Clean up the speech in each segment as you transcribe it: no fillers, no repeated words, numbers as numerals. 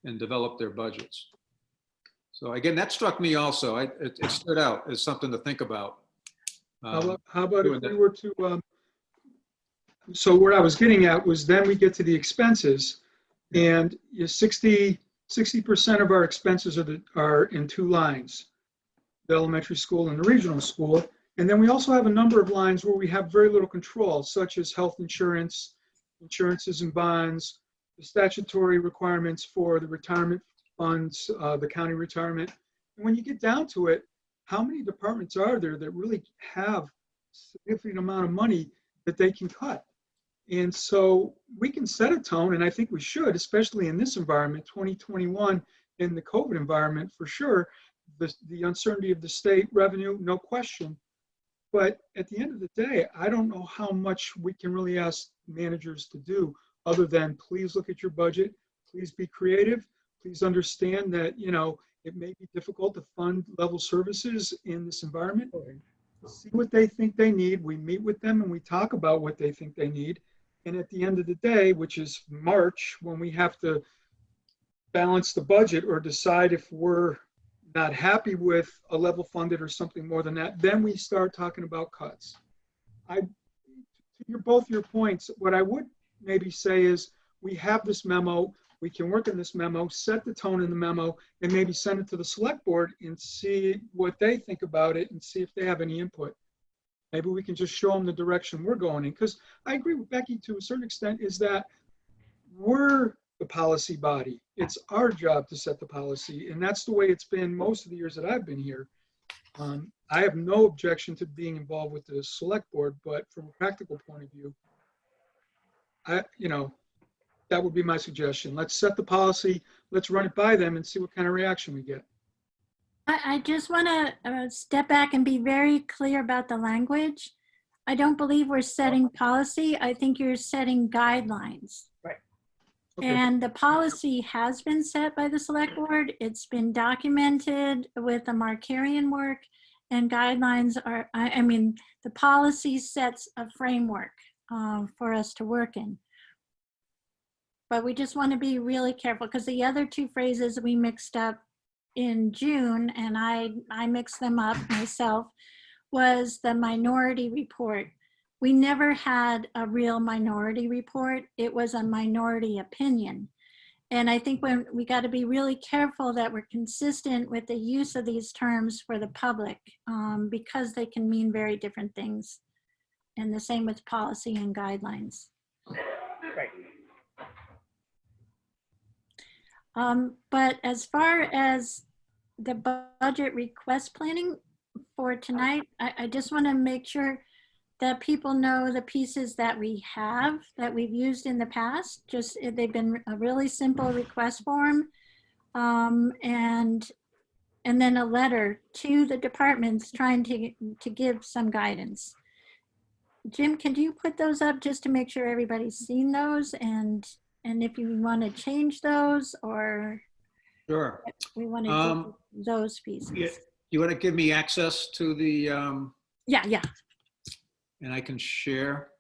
and develop their budgets. So again, that struck me also. It stood out as something to think about. How about doing if we that. were to, so what I was getting at was then we get to the expenses, and 60% of our expenses are in two lines, the elementary school and the regional school. And then we also have a number of lines where we have very little control, such as health insurance, insurances and bonds, the statutory requirements for the retirement funds, the county retirement. And when you get down to it, how many departments are there that really have a significant amount of money that they can cut? And so we can set a tone, and I think we should, especially in this environment, 2021, in the COVID environment, for sure. The uncertainty of the state revenue, no question. But at the end of the day, I don't know how much we can really ask managers to do other than please look at your budget, please be creative, please understand that, it may be difficult to fund level services in this environment. See what they think they need. We meet with them and we talk about what they think they need. And at the end of the day, which is March, when we have to balance the budget or decide if we're not happy with a level funded or something more than that, then we start talking about cuts. To both your points, what I would maybe say is we have this memo, we can work on this memo, set the tone in the memo, and maybe send it to the select board and see what they think about it and see if they have any input. Maybe we can just show them the direction we're going in. Because I agree with Becky to a certain extent, is that we're the policy body. It's our job to set the policy. And that's the way it's been most of the years that I've been here. I have no objection to being involved with the select board, but from a practical point of view, that would be my suggestion. Let's set the policy, let's run it by them and see what kind of reaction we get. I just want to step back and be very clear about the language. I don't believe we're setting policy. I think you're setting guidelines. Right. Okay. And the policy has been set by the select board. It's been documented with the Markarian work, and guidelines are, the policy sets a framework for us to work in. But we just want to be really careful because the other two phrases we mixed up in June, and I mixed them up myself, was the minority report. We never had a real minority report. It was a minority opinion. And I think when we got to be really careful that we're consistent with the use of these terms for the public because they can mean very different things. And the same with policy and guidelines. Right. But as far as the budget request planning for tonight, I just want to make sure that people know the pieces that we have, that we've used in the past. Just they've been a really simple request form, and then a letter to the departments trying to give some guidance. Jim, can you put those up just to make sure everybody's seen those, and if you want to change those, or Sure. we want to do those pieces. Yeah. You want to give me access to the, Yeah. and I can share.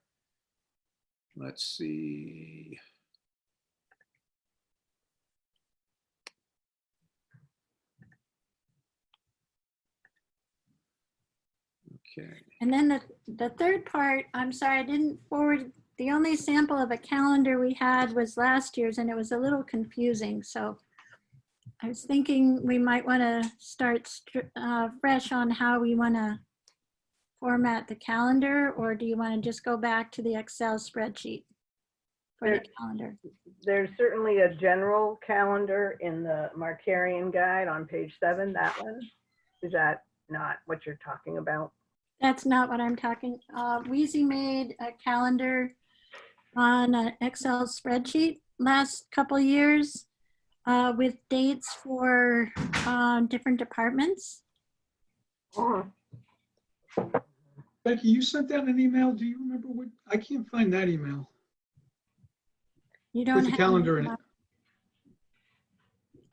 Let's see. Okay. And then the third part, I'm sorry, I didn't forward. The only sample of a calendar we had was last year's, and it was a little confusing. So I was thinking we might want to start fresh on how we want to format the calendar, or do you want to just go back to the Excel spreadsheet for the calendar? There's certainly a general calendar in the Markarian guide on page 7, that one. Is that not what you're talking about? That's not what I'm talking. Wheezy made a calendar on an Excel spreadsheet last couple years with dates for different departments. Oh, Becky, you sent out an email. Do you remember what? I can't find that email. You don't With the have calendar in it.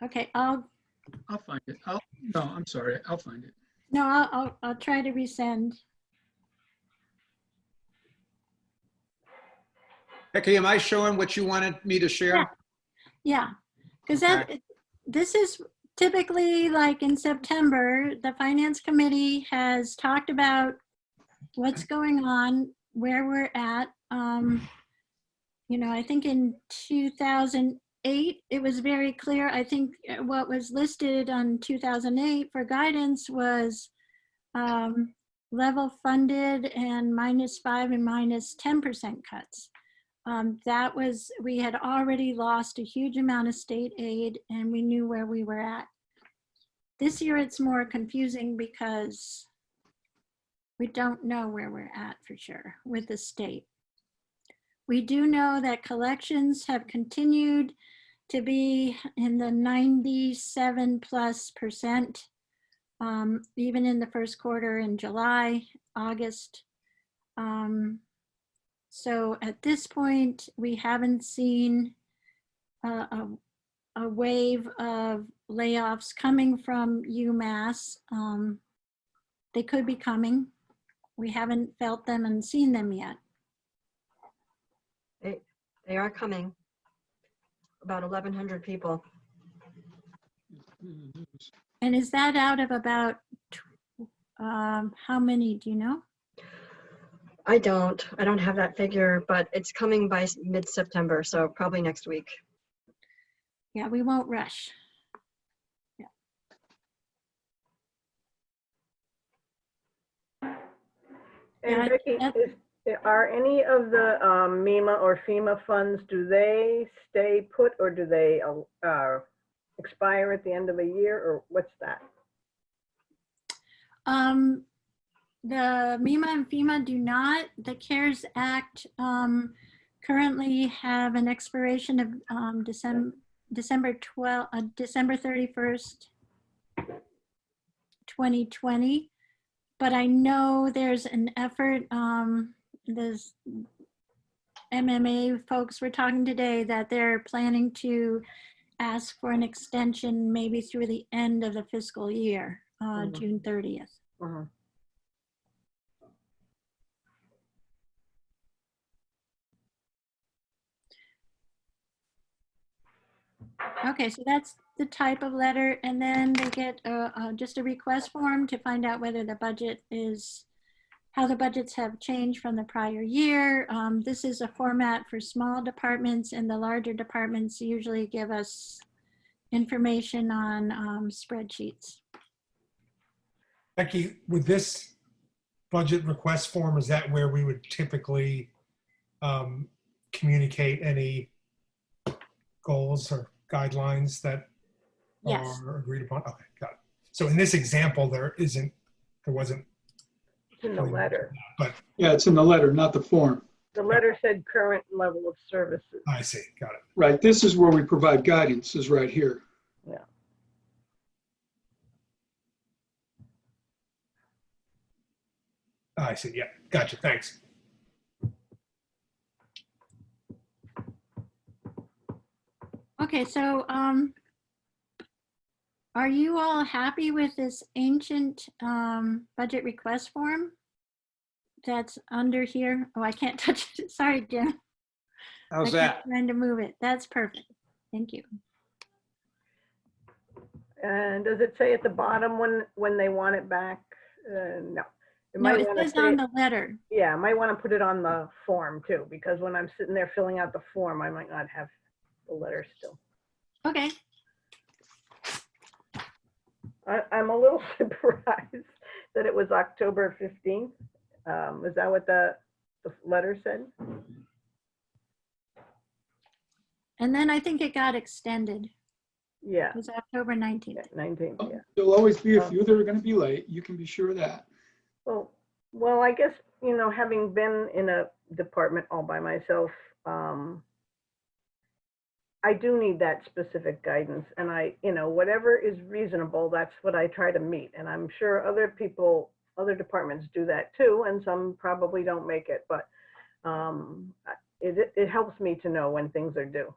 Okay, I'll find it. No, I'm sorry. I'll find it. No, I'll try to resend. Becky, am I showing what you wanted me to share? Yeah. Because Okay. this is typically like in September, the finance committee has talked about what's going on, where we're at. You know, I think in 2008, it was very clear. I think what was listed on 2008 for guidance was level funded and -5 and -10% cuts. That was, we had already lost a huge amount of state aid and we knew where we were at. This year it's more confusing because we don't know where we're at for sure with the state. We do know that collections have continued to be in the 97+%, even in the first quarter in July, August. So at this point, we haven't seen a wave of layoffs coming from UMass. They could be coming. We haven't felt them and seen them yet. They are coming. About 1,100 people. And is that out of about, how many, do you know? I don't have that figure, but it's coming by mid-September, so probably next week. Yeah, we won't rush. Yeah. And Yeah, Becky, are any of the MEMA or FEMA funds, do they stay put or do they expire at the end of a year, or what's that? The MEMA and FEMA do not. The CARES Act currently have an expiration of December 31st, 2020. But I know there's an effort, there's MMA folks were talking today that they're planning to ask for an extension maybe through the end of the fiscal year, June 30th. Mhm. Okay, so that's the type of letter, and then they get just a request form to find out whether the budget is, how the budgets have changed from the prior year. This is a format for small departments, and the larger departments usually give us information on spreadsheets. Becky, with this budget request form, is that where we would typically communicate any goals or guidelines that Yes. are agreed upon? Okay, got it. So in this example, there wasn't. It's in the letter. But Yeah, it's in the letter, not the form. The letter said current level of services. I see, got it. Right, this is where we provide guidance, is right here. Yeah. I see, yeah, gotcha, thanks. Okay, so are you all happy with this ancient budget request form that's under here? Oh, I can't touch it. Sorry, Jim. How's I keep that? trying to move it. That's perfect. Thank you. And does it say at the bottom when they want it back? No. No, it wanna says say on it- the letter. Yeah, I might want to put it on the form too, because when I'm sitting there filling out the form, I might not have the letter still. Okay. I'm a little surprised that it was October 15th. Is that what the letter said? And then I think it got extended. Yeah, It was October 19th. yeah, 19th, yeah. There'll always be a few that are going to be late. You can be sure of that. Well, I guess, having been in a department all by myself, I do need that specific guidance, and whatever is reasonable, that's what I try to meet. And I'm sure other departments do that too, and some probably don't make it, but it helps me to know when things are due.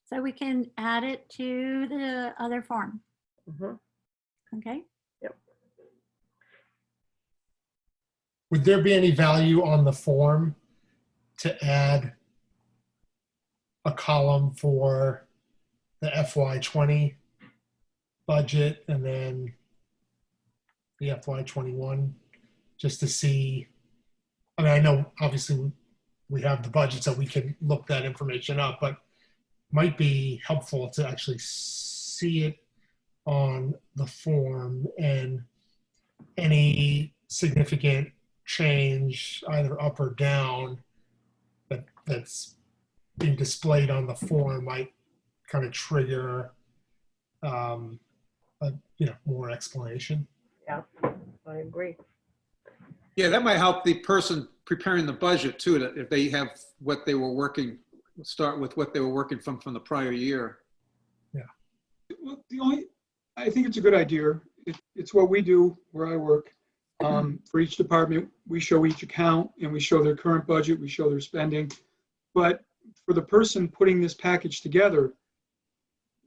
So we can add it to the other form. Mhm. Okay. Would there be any value on the form to add a column for the FY20 budget and then the FY21, just to see. I mean, I know obviously we have the budget, so we can look that information up, but might be helpful to actually see it on the form and any significant change, either up or down, that's being displayed on the form might kind of trigger, more explanation. Yeah, I agree. Yeah, that might help the person preparing the budget too, that if they have what they were working, start with what they were working from the prior year. Well, I think it's a good idea. It's what we do where I work. For each department, we show each account and we show their current budget, we show their spending. But for the person putting this package together,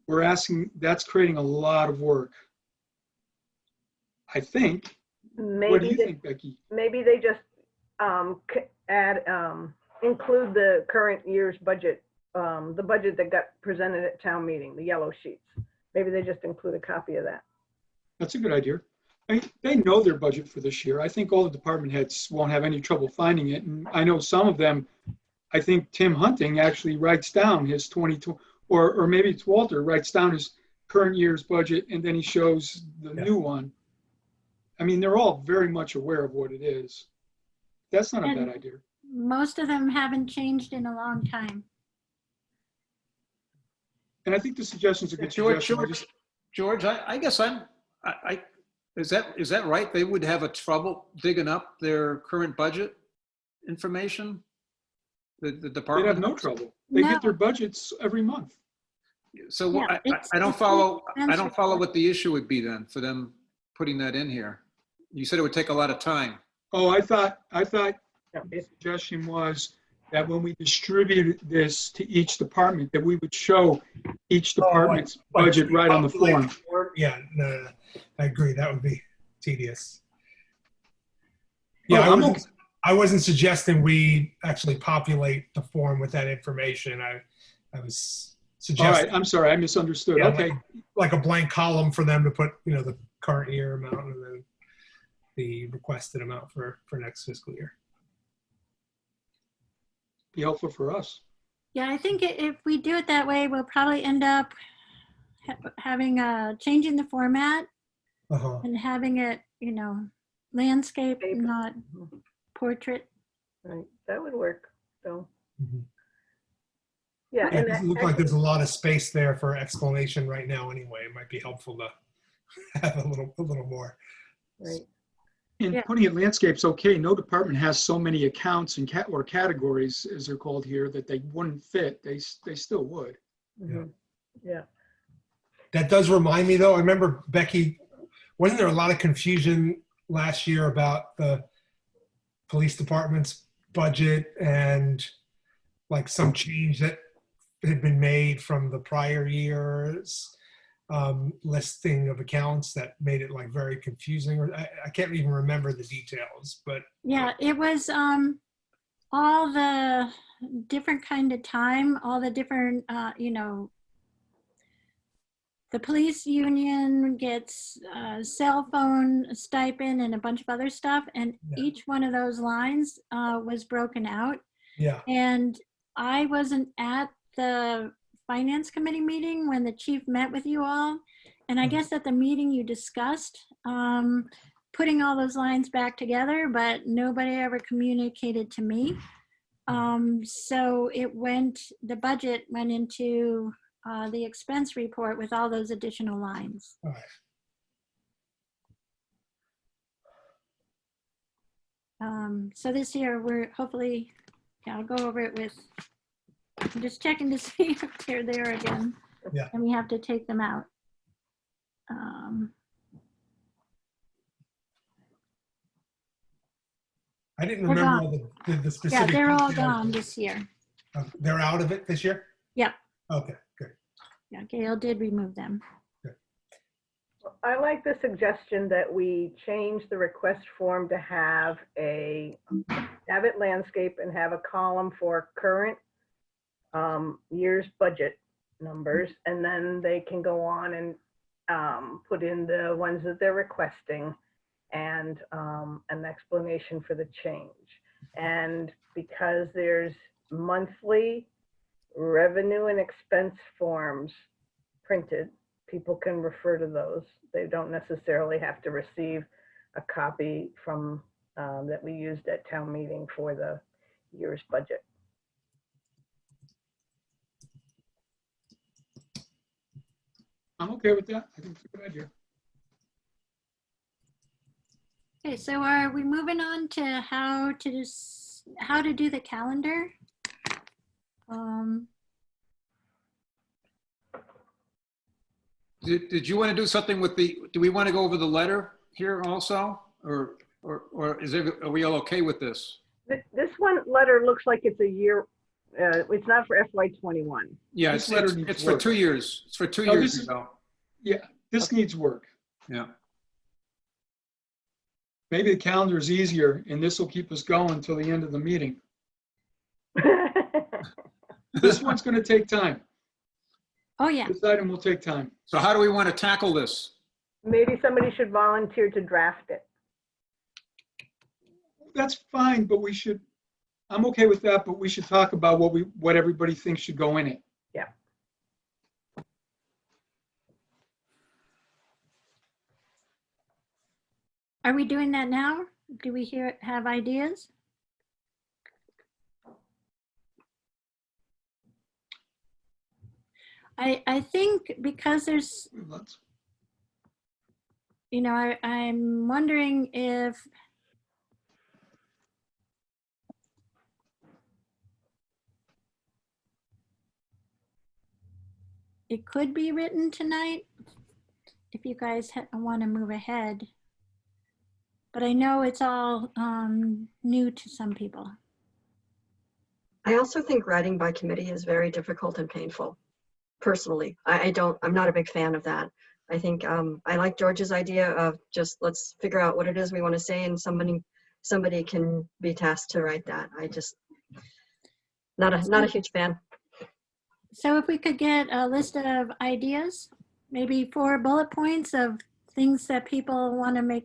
we're asking, that's creating a lot of work. I think. What do you think, Becky? Maybe they just include the current year's budget, the budget that got presented at town meeting, the yellow sheets. Maybe they just include a copy of that. That's a good idea. They know their budget for this year. I think all the department heads won't have any trouble finding it. And I know some of them, I think Tim Hunting actually writes down his 22, or maybe it's Walter, writes down his current year's budget and then he shows the new one. I mean, they're all very much aware of what it is. That's not a bad idea. Most of them haven't changed in a long time. And I think the suggestion's a good suggestion. George, I guess is that right? They would have a trouble digging up their current budget information? The department? They'd have no trouble. They get their budgets every month. So Yeah, I don't follow what the issue would be then for them putting that in here. You said it would take a lot of time. Oh, I thought the suggestion was that when we distributed this to each department, that we would show each department's budget right on the form. Yeah, no, I agree. That would be tedious. Yeah, I wasn't suggesting we actually populate the form with that information. I was suggesting. All right, I'm sorry, I misunderstood. Yeah, Okay. like a blank column for them to put, the current year amount and then the requested amount for next fiscal year. Be helpful for us. Yeah, I think if we do it that way, we'll probably end up having changing the format and having it, landscape, not portrait. Right, that would work. So, Yeah, it doesn't look like there's a lot of space there for explanation right now. Anyway, it might be helpful to have a little more. Right. And putting it landscape's okay. No department has so many accounts and or categories, as they're called here, that they wouldn't fit. They still would. Yeah. That does remind me, though. I remember, Becky, wasn't there a lot of confusion last year about the police department's budget and like some change that had been made from the prior year's listing of accounts that made it like very confusing? Or I can't even remember the details, but yeah, it was all the different kind of time, all the different the police union gets cell phone stipend and a bunch of other stuff, and each one of those lines was broken out. Yeah. And I wasn't at the finance committee meeting when the chief met with you all, and I guess at the meeting you discussed putting all those lines back together, but nobody ever communicated to me. So the budget went into the expense report with all those additional lines. All right. So this year we're hopefully, I'll go over it with, I'm just checking to see if they're there again. Yeah. And we have to take them out. I didn't remember all the specific. Yeah, they're all details. gone this year. They're out of it this year? Yeah. Okay, good. Yeah, Gail did remove them. I like the suggestion that we change the request form to have it landscape and have a column for current year's budget numbers, and then they can go on and put in the ones that they're requesting and an explanation for the change. And because there's monthly revenue and expense forms printed, people can refer to those. They don't necessarily have to receive a copy from that we used at town meeting for the year's budget. I'm okay with that. I think it's a good idea. Okay, so are we moving on to how to do the calendar? Did you want to do something with do we want to go over the letter here also? Or are we all okay with this? This one letter looks like it's a year, it's not for FY21. Yeah, This letter needs it's for work. 2 years. It's for 2 No, years this is- ago. Yeah, this needs work. Yeah. Maybe the calendar is easier and this will keep us going until the end of the meeting. This one's going to take time. Oh, yeah. This item will take time. So how do we want to tackle this? Maybe somebody should volunteer to draft it. That's fine, but I'm okay with that, but we should talk about what everybody thinks should go in it. Yeah. Are we doing that now? Do we have ideas? I think because there's, Let's- I'm wondering if it could be written tonight, if you guys want to move ahead. But I know it's all new to some people. I also think writing by committee is very difficult and painful. Personally, I'm not a big fan of that. I think I like George's idea of just let's figure out what it is we want to say, and somebody can be tasked to write that. I just not a huge fan. So if we could get a list of ideas, maybe 4 bullet points of things that people want to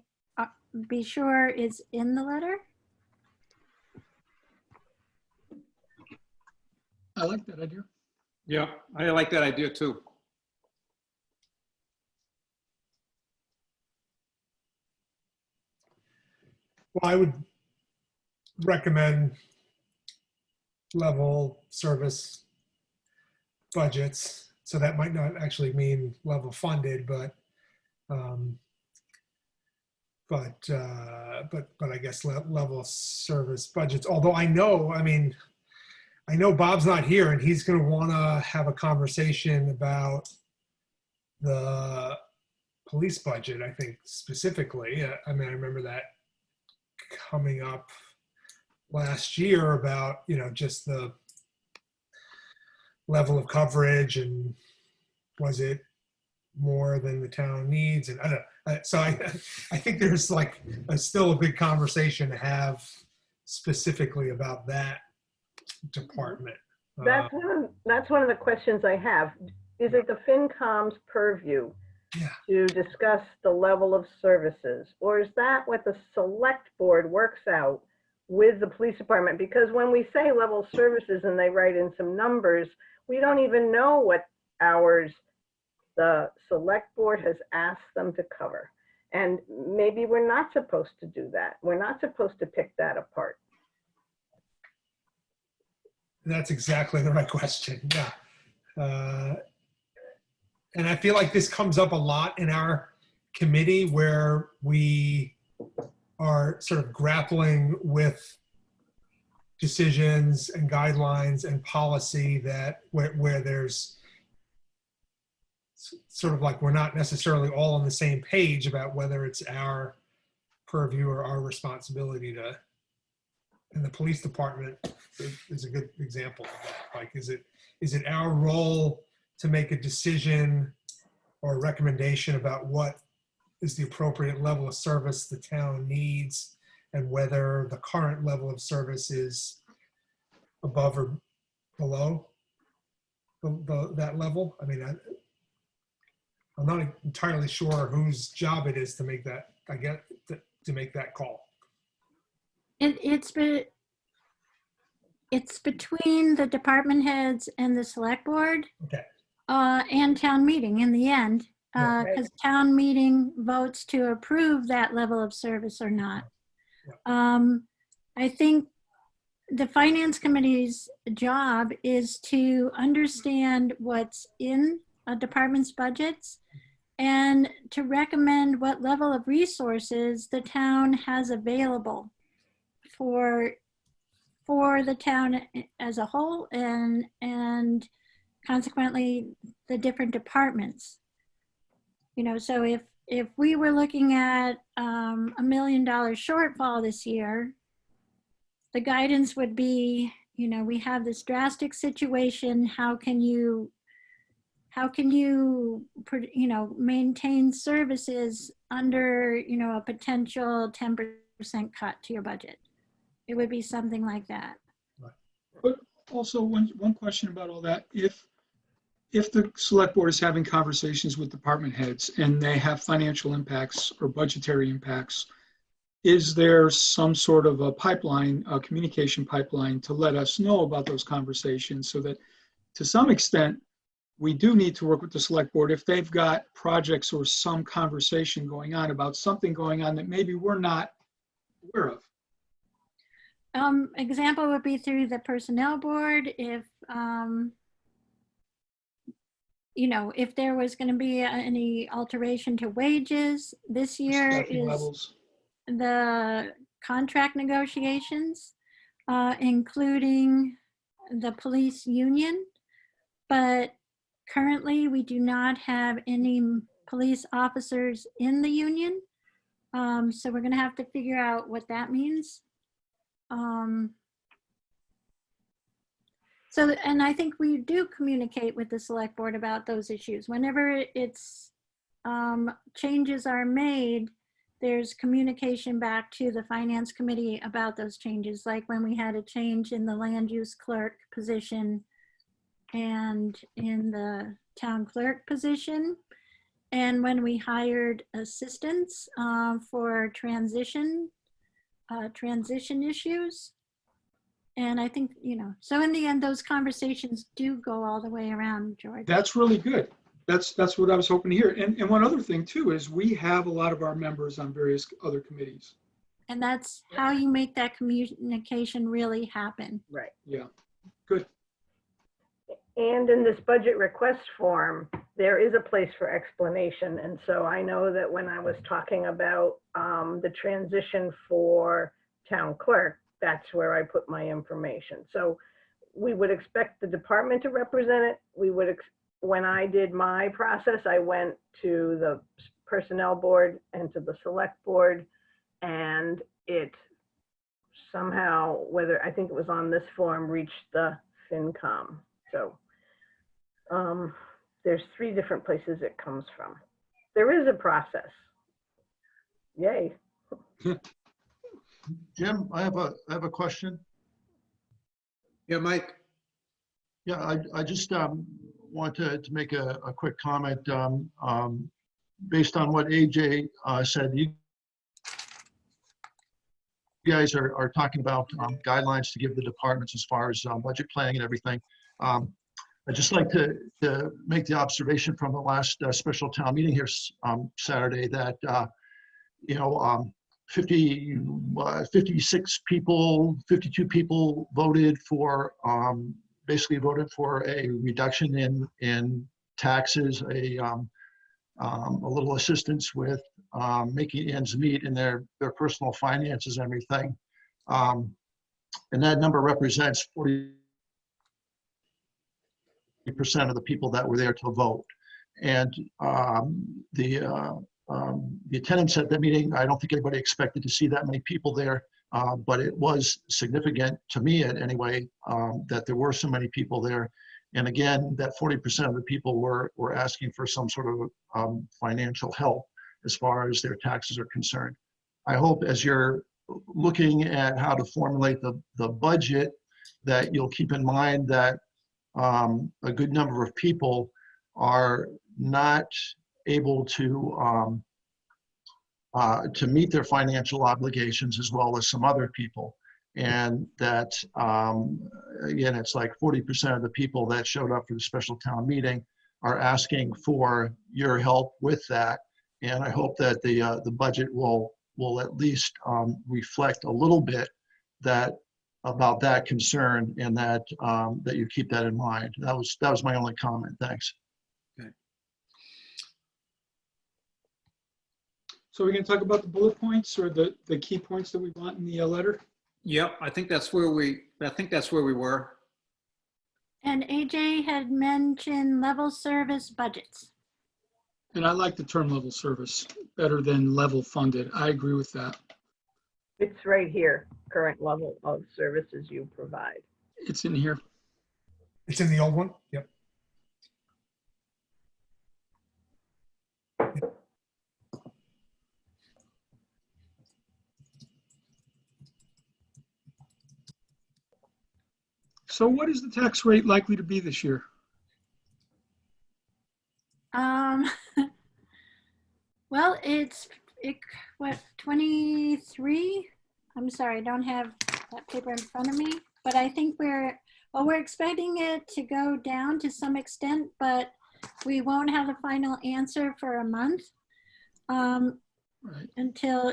be sure is in the letter. I like that idea. Yeah, I like that idea too. Well, I would recommend level service budgets. So that might not actually mean level funded, but I guess level service budgets. Although I know Bob's not here, and he's going to want to have a conversation about the police budget. I think specifically. I remember that coming up last year about just the level of coverage and was it more than the town needs, and I don't know. So I think there's still a big conversation to have specifically about that department. That's one of the questions I have. Is it the FinCom's purview to discuss the level of services, or is that what the select board works out with the police department? Because when we say level services and they write in some numbers, we don't even know what hours the select board has asked them to cover. And maybe we're not supposed to do that. We're not supposed to pick that apart. That's exactly the right question. Yeah. And I feel like this comes up a lot in our committee where we are sort of grappling with decisions and guidelines and policy that where there's sort of like we're not necessarily all on the same page about whether it's our purview or our responsibility to. And the police department is a good example of that. Like, is it our role to make a decision or a recommendation about what is the appropriate level of service the town needs, and whether the current level of service is above or below that level. I mean, I'm not entirely sure whose job it is to make that, I get, to make that call. It's between the department heads and the select board. Okay. And town meeting in the end, Yeah. because town meeting votes to approve that level of service or not. I think the finance committee's job is to understand what's in a department's budgets and to recommend what level of resources the town has available for the town as a whole and consequently the different departments. You know, so if we were looking at $1 million shortfall this year, the guidance would be, you know, we have this drastic situation. How can you maintain services under, you know, a potential 10% cut to your budget? It would be something like that. But also one question about all that. If the select board is having conversations with department heads and they have financial impacts or budgetary impacts, is there some sort of a pipeline, a communication pipeline to let us know about those conversations so that to some extent, we do need to work with the select board if they've got projects or some conversation going on about something going on that maybe we're not aware of? Example would be through the personnel board. If, you know, if there was going to be any alteration to wages this year Staffing is levels. the contract negotiations, including the police union. But currently we do not have any police officers in the union. So we're going to have to figure out what that means. So, and I think we do communicate with the select board about those issues. Whenever it's changes are made, there's communication back to the finance committee about those changes. Like when we had a change in the land use clerk position and in the town clerk position. And when we hired assistants for transition issues. And I think, you know, so in the end, those conversations do go all the way around, George. That's really good. That's what I was hoping to hear. And one other thing too is we have a lot of our members on various other committees. And that's how you make that communication really happen. Right. Yeah, good. And in this budget request form, there is a place for explanation. And so I know that when I was talking about the transition for town clerk, that's where I put my information. So we would expect the department to represent it. When I did my process, I went to the personnel board and to the select board, and it somehow, whether I think it was on this form, reached the FinCom. So there's 3 different places it comes from. There is a process. Yay. Jim, I have a question. Yeah, Mike. Yeah, I just want to make a quick comment based on what AJ said. You guys are talking about guidelines to give the departments as far as budget planning and everything. I'd just like to make the observation from the last special town meeting here Saturday that, you know, 56 people, 52 people voted for, basically voted for a reduction in taxes, a little assistance with making ends meet in their personal finances and everything. And that number represents 40% of the people that were there to vote. And the attendance at the meeting, I don't think anybody expected to see that many people there, but it was significant to me anyway, that there were so many people there. And again, that 40% of the people were asking for some sort of financial help. as far as their taxes are concerned. I hope as you're looking at how to formulate the budget, that you'll keep in mind that a good number of people are not able to meet their financial obligations as well as some other people. And that, again, it's like 40% of the people that showed up for the special town meeting are asking for your help with that. And I hope that the budget will at least reflect a little bit about that concern, and that that you keep that in mind. That was my only comment. Thanks. So we're going to talk about the bullet points or the key points that we want in the letter. Yep, I think that's where we were. And AJ had mentioned level service budgets. And I like the term level service better than level funded. I agree with that. It's right here, current level of services you provide. It's in here. It's in the old one? Yep. So what is the tax rate likely to be this year? Well, what, 23? I'm sorry, I don't have that paper in front of me, but I think we're expecting it to go down to some extent, but we won't have the final answer for a month Right. until,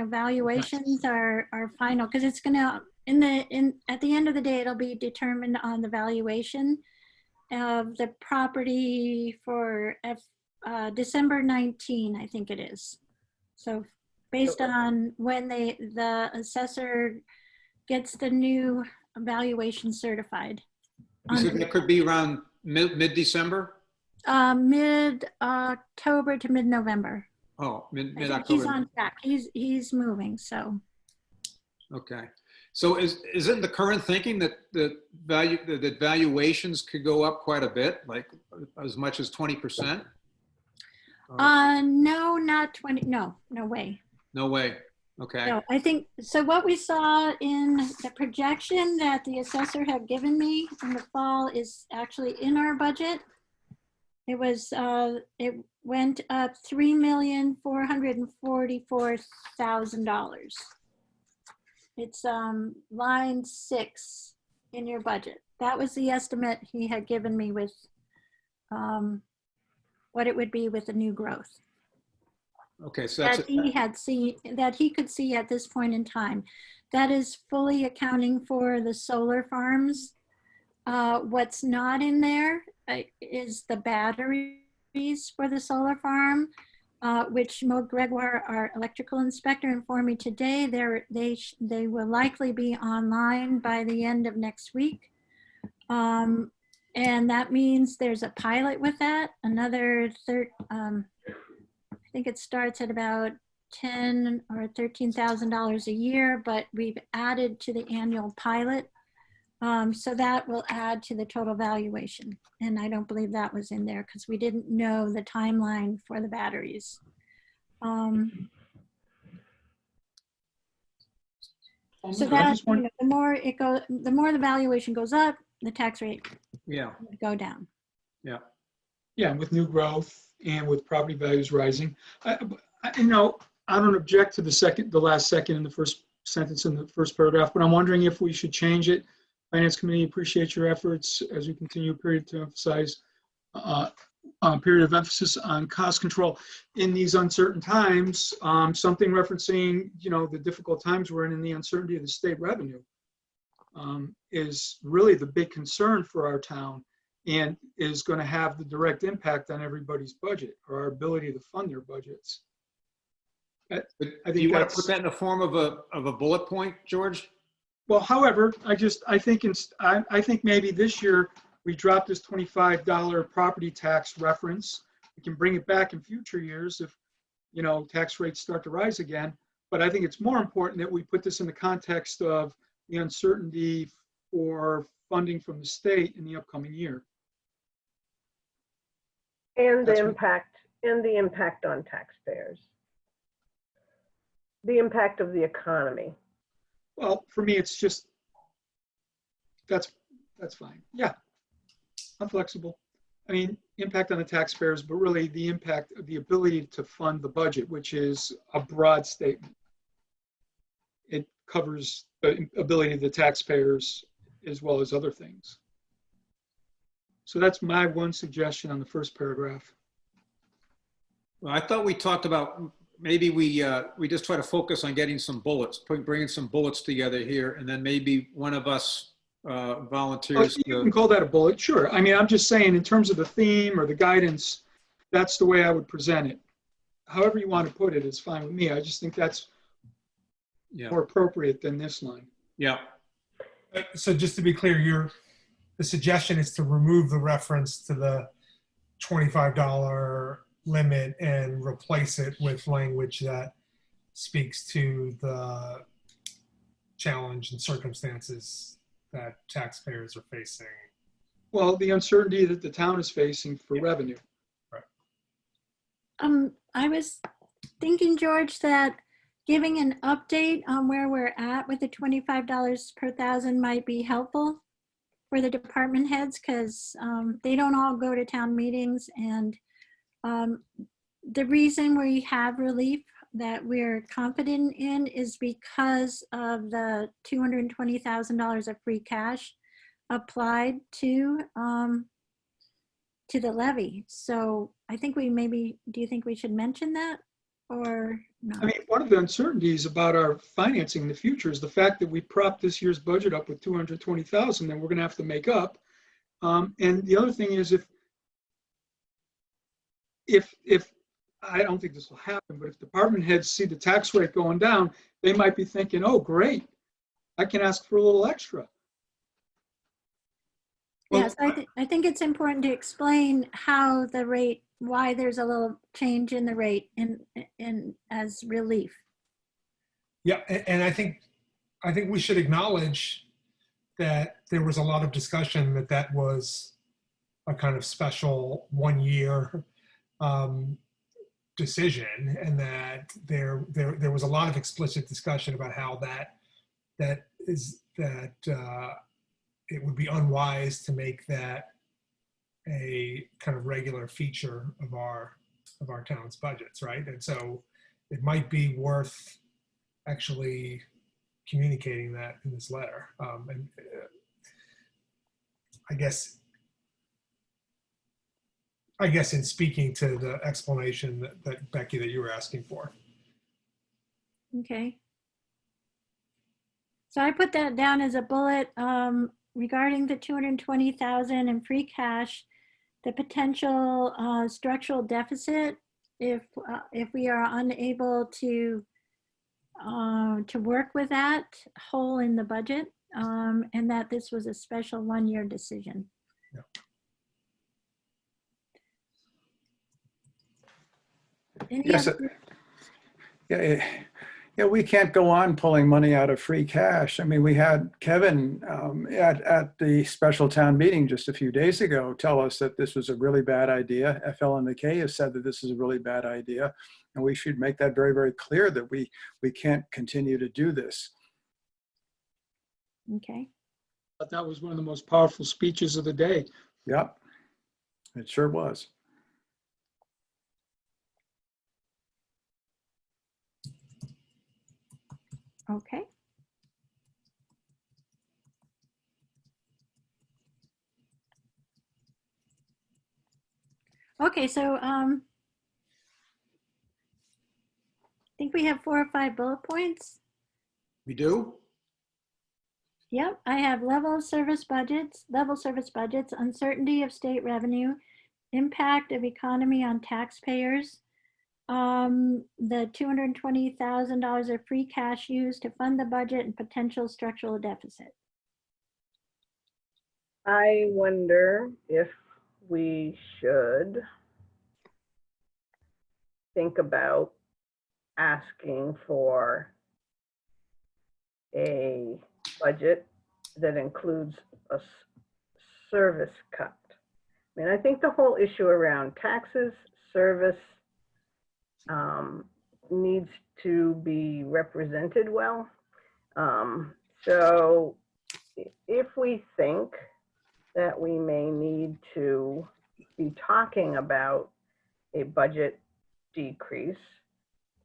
valuations are final, because it's gonna, at the end of the day, it'll be determined on the valuation of the property for December 19, I think it is. So based on when the assessor gets the new valuation certified. You said it could be around mid-December? Mid-October to mid-November. Oh, I think mid-October. he's on track. He's moving, so. Okay. So is it the current thinking that the valuations could go up quite a bit, like as much as 20%? No, not 20. No way. No way. Okay. No, I think, so what we saw in the projection that the assessor had given me in the fall is actually in our budget. It was, it went up $3,444,000. It's line 6 in your budget. That was the estimate he had given me with what it would be with the new growth. Okay, so that's That he had seen, that he could see at this point in time. That is fully accounting for the solar farms. What's not in there is the batteries for the solar farm, which Mo Gregoire, our electrical inspector, informed me today. They will likely be online by the end of next week. And that means there's a pilot with that, another I think it starts at about $10,000 or $13,000 a year, but we've added to the annual pilot. So that will add to the total valuation. And I don't believe that was in there because we didn't know the timeline for the batteries. So that, the more it goes, the more the valuation goes up, the tax rate would go down. Yeah. Yeah, with new growth and with property values rising. I don't object to the last second in the first sentence in the first paragraph, but I'm wondering if we should change it. Finance Committee appreciates your efforts as we continue a period of emphasis on cost control in these uncertain times. Something referencing, the difficult times we're in and the uncertainty of the state revenue is really the big concern for our town, and is going to have the direct impact on everybody's budget or our ability to fund their budgets. I think do you want to put that in the form of a bullet point, George? Well, however, I think maybe this year we dropped this $25 property tax reference. We can bring it back in future years if, tax rates start to rise again. But I think it's more important that we put this in the context of the uncertainty for funding from the state in the upcoming year. And the impact on taxpayers. the impact of the economy. Well, for me, it's just, that's fine. Yeah, I'm flexible. I mean, impact on the taxpayers, but really the impact of the ability to fund the budget, which is a broad statement. It covers the ability of the taxpayers as well as other things. So that's my one suggestion on the first paragraph. Well, I thought we talked about maybe we just try to focus on getting some bullets, bringing some bullets together here, and then maybe one of us Oh, volunteers. you can call that a bullet, sure. I mean, I'm just saying in terms of the theme or the guidance, that's the way I would present it. However you want to put it is fine with me. I just think that's Yeah, more appropriate than this line. yeah, So just to be clear, the suggestion is to remove the reference to the $25 limit and replace it with language that speaks to the challenge and circumstances that taxpayers are facing. Well, the uncertainty that the town is facing for revenue. I was thinking, George, that giving an update on where we're at with the $25 per thousand might be helpful for the department heads, because they don't all go to town meetings. And the reason we have relief that we're confident in is because of the $220,000 of free cash applied to the levy. So I think do you think we should mention that or not? I mean, one of the uncertainties about our financing in the future is the fact that we propped this year's budget up with 220,000 that we're going to have to make up. And the other thing is if I don't think this will happen, but if department heads see the tax rate going down, they might be thinking, oh, great, I can ask for a little extra. Well, Yes, I think it's important to explain how the rate, why there's a little change in the rate in as relief. Yeah, and I think we should acknowledge that there was a lot of discussion that was a kind of special 1 year decision, and that there was a lot of explicit discussion about how that it would be unwise to make that a kind of regular feature of our town's budgets, right? And so it might be worth actually communicating that in this letter. And I guess in speaking to the explanation that Becky, that you were asking for. Okay. So I put that down as a bullet regarding the 220,000 in free cash, the potential structural deficit if we are unable to work with that hole in the budget, and that this was a special 1 year decision. Yeah. Yes, yeah, we can't go on pulling money out of free cash. I mean, we had Kevin at the special town meeting just a few days ago tell us that this was a really bad idea. FLNK has said that this is a really bad idea, and we should make that very, very clear that we can't continue to do this. Okay. But that was one of the most powerful speeches of the day. Yep, it sure was. Okay. Okay, so I think we have 4 or 5 bullet points. we do. Yep, I have level service budgets, uncertainty of state revenue, impact of economy on taxpayers, the $220,000 of free cash used to fund the budget and potential structural deficit. I wonder if we should think about asking for a budget that includes a service cut. I mean, I think the whole issue around taxes, service, needs to be represented well. So if we think that we may need to be talking about a budget decrease,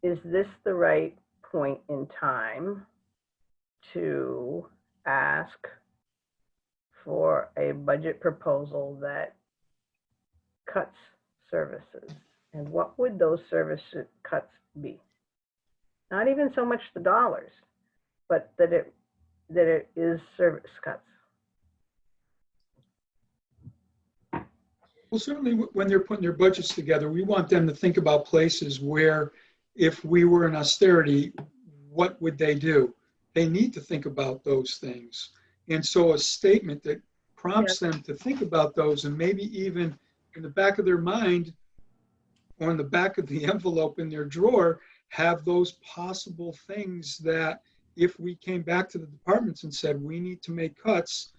is this the right point in time to ask for a budget proposal that cuts services? And what would those service cuts be? Not even so much the dollars, but that it is service cuts. Well, certainly when they're putting their budgets together, we want them to think about places where if we were in austerity, what would they do? They need to think about those things. And so a statement that prompts them to think about those, and maybe even in the back of their mind or in the back of the envelope in their drawer, have those possible things that if we came back to the departments and said, we need to make cuts,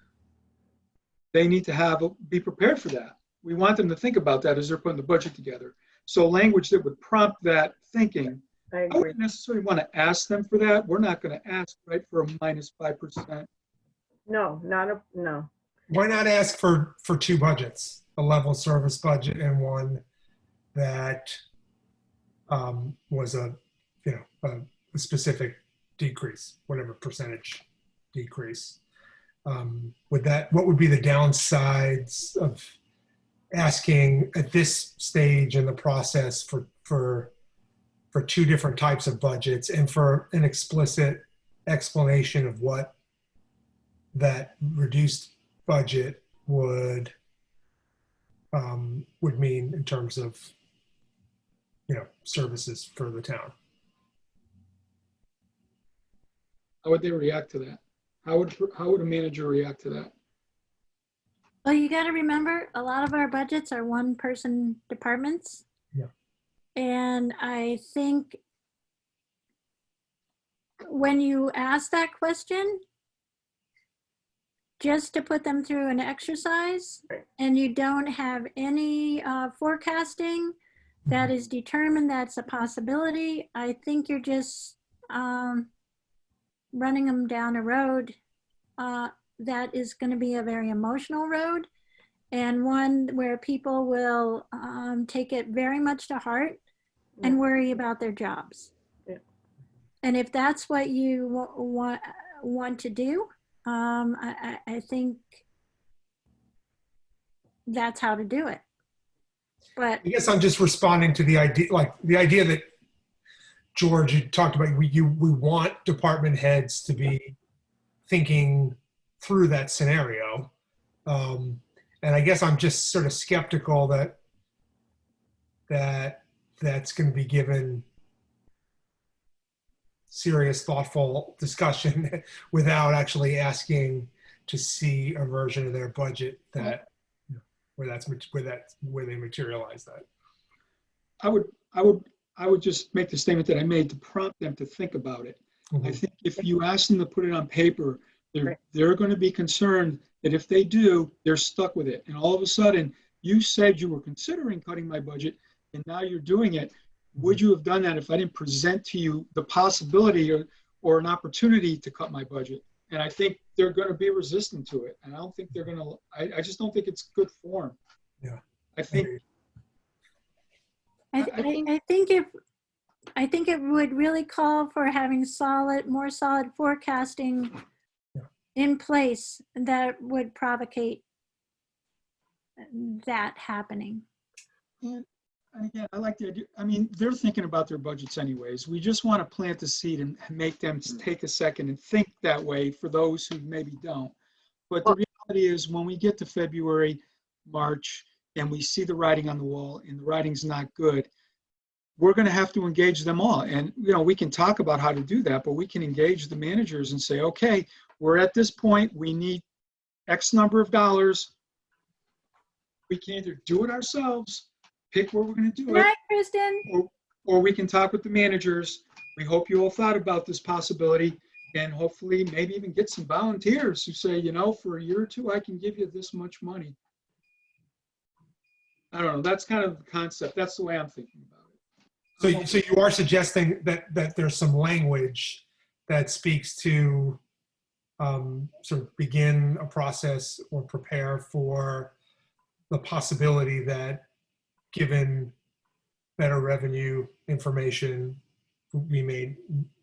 they need to be prepared for that. We want them to think about that as they're putting the budget together. So language that would prompt that thinking. I wouldn't necessarily want to ask them for that. We're not going to ask, right, for a -5%. No, no. Why not ask for two budgets, a level service budget and one that was a specific decrease, whatever percentage decrease? What would be the downsides of asking at this stage in the process for two different types of budgets and for an explicit explanation of what that reduced budget would mean in terms of services for the town? How would they react to that? How would a manager react to that? Well, you got to remember, a lot of our budgets are one-person departments. Yeah. And I think when you ask that question, just to put them through an exercise, and you don't have any forecasting that is determined that's a possibility, I think you're just running them down a road that is going to be a very emotional road, and one where people will take it very much to heart and worry about their jobs. Yeah. And if that's what you want to do, I think that's how to do it. But I guess I'm just responding to the idea that George had talked about. We want department heads to be thinking through that scenario. And I guess I'm just sort of skeptical that's going to be given serious, thoughtful discussion without actually asking to see a version of their budget that where they materialize that. I would just make the statement that I made to prompt them to think about it. Mm-hmm. I think if you ask them to put it on paper, they're going to be concerned that if they do, they're stuck with it. And all of a sudden, you said you were considering cutting my budget, and now you're doing it. Would you have done that if I didn't present to you the possibility or an opportunity to cut my budget? And I think they're going to be resistant to it. And I don't think they're going to, I just don't think it's good form. Yeah. I think it would really call for having more solid forecasting in place that would provocate that happening. And again, I like the idea. I mean, they're thinking about their budgets anyways. We just want to plant the seed and make them take a second and think that way for those who maybe don't. But the reality is when we get to February, March, and we see the writing on the wall and the writing's not good, we're going to have to engage them all. And, we can talk about how to do that, but we can engage the managers and say, okay, we're at this point. We need X number of dollars. We can either do it ourselves, pick where we're going to do Good it. night, Kristen. Or we can talk with the managers. We hope you all thought about this possibility and hopefully maybe even get some volunteers who say, for a year or two, I can give you this much money. I don't know. That's kind of the concept. That's the way I'm thinking about it. So you are suggesting that there's some language that speaks to sort of begin a process or prepare for the possibility that, given better revenue information, we may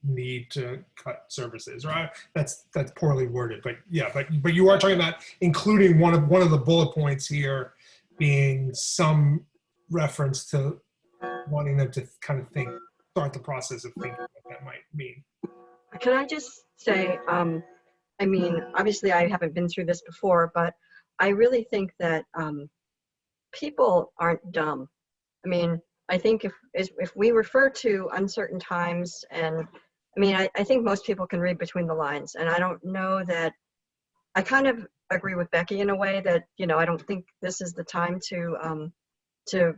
need to cut services, right? That's poorly worded, but yeah, but you are talking about including one of the bullet points here being some reference to wanting them to kind of start the process of thinking what that might mean. Can I just say, I mean, obviously I haven't been through this before, but I really think that people aren't dumb. I mean, I think if we refer to uncertain times, and I mean, I think most people can read between the lines, and I don't know that, I kind of agree with Becky in a way that, you know, I don't think this is the time to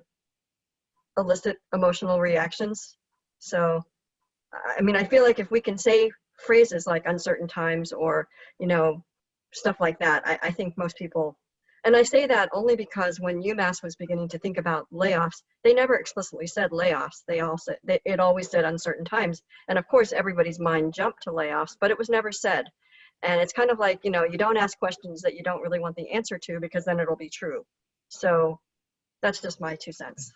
elicit emotional reactions. So, I mean, I feel like if we can say phrases like uncertain times or, you know, stuff like that, I think most people, and I say that only because when UMass was beginning to think about layoffs, they never explicitly said layoffs. They all said, it always said uncertain times. And of course, everybody's mind jumped to layoffs, but it was never said. And it's kind of like, you know, you don't ask questions that you don't really want the answer to, because then it'll be true. So that's just my 2 cents.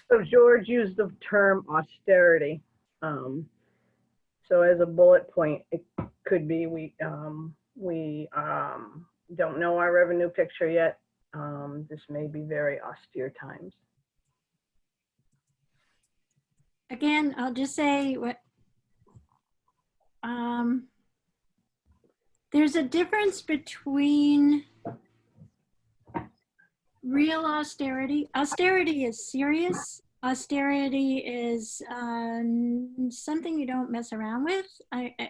So George used the term austerity. So as a bullet point, it could be we don't know our revenue picture yet. This may be very austere times. Again, I'll just say what, there's a difference between real austerity. Austerity is serious. Austerity is something you don't mess around with.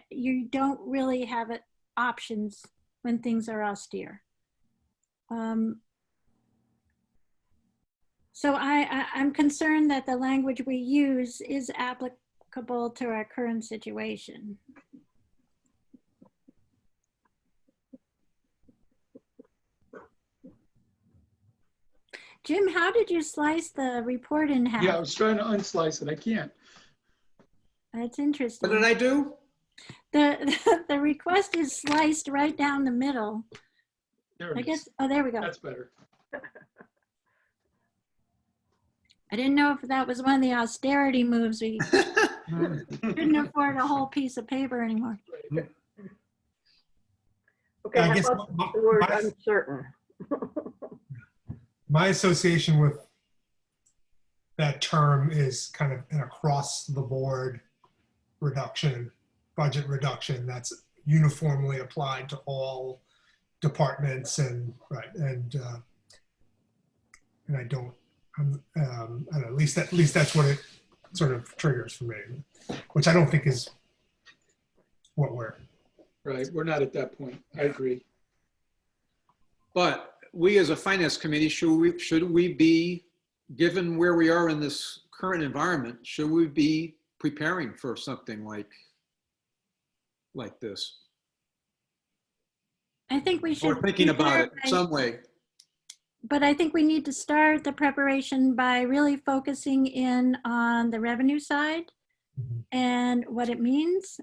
You don't really have options when things are austere. So I'm concerned that the language we use is applicable to our current situation. Jim, how did you slice the report in half? Yeah, I was trying to unslice it. I can't. That's interesting. What did I do? The request is sliced right down the middle. There I it guess, is. oh, there we go. That's better. I didn't know if that was one of the austerity moves. We couldn't afford a whole piece of paper anymore. Okay, I how guess about the word uncertain? my association with that term is kind of an across the board reduction, budget reduction that's uniformly applied to all departments, and right, and I don't, I don't know, at least that's what it sort of triggers for me, which I don't think is what we're. Right, we're not at that point. I agree. But we as a finance committee, should we be, given where we are in this current environment, should we be preparing for something like this? I think we should. Or thinking about it in prepare some way. But I think we need to start the preparation by really focusing in on the revenue side and what it means.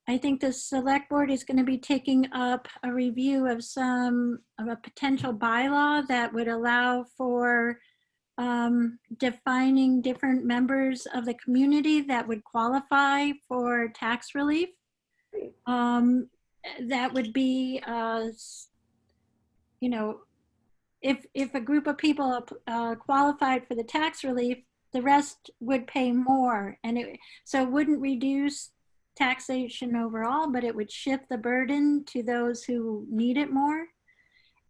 I think the select board is going to be taking up a review of a potential bylaw that would allow for defining different members of the community that would qualify for tax relief. That would be, you know, if a group of people qualified for the tax relief, the rest would pay more, and so it wouldn't reduce taxation overall, but it would shift the burden to those who need it more.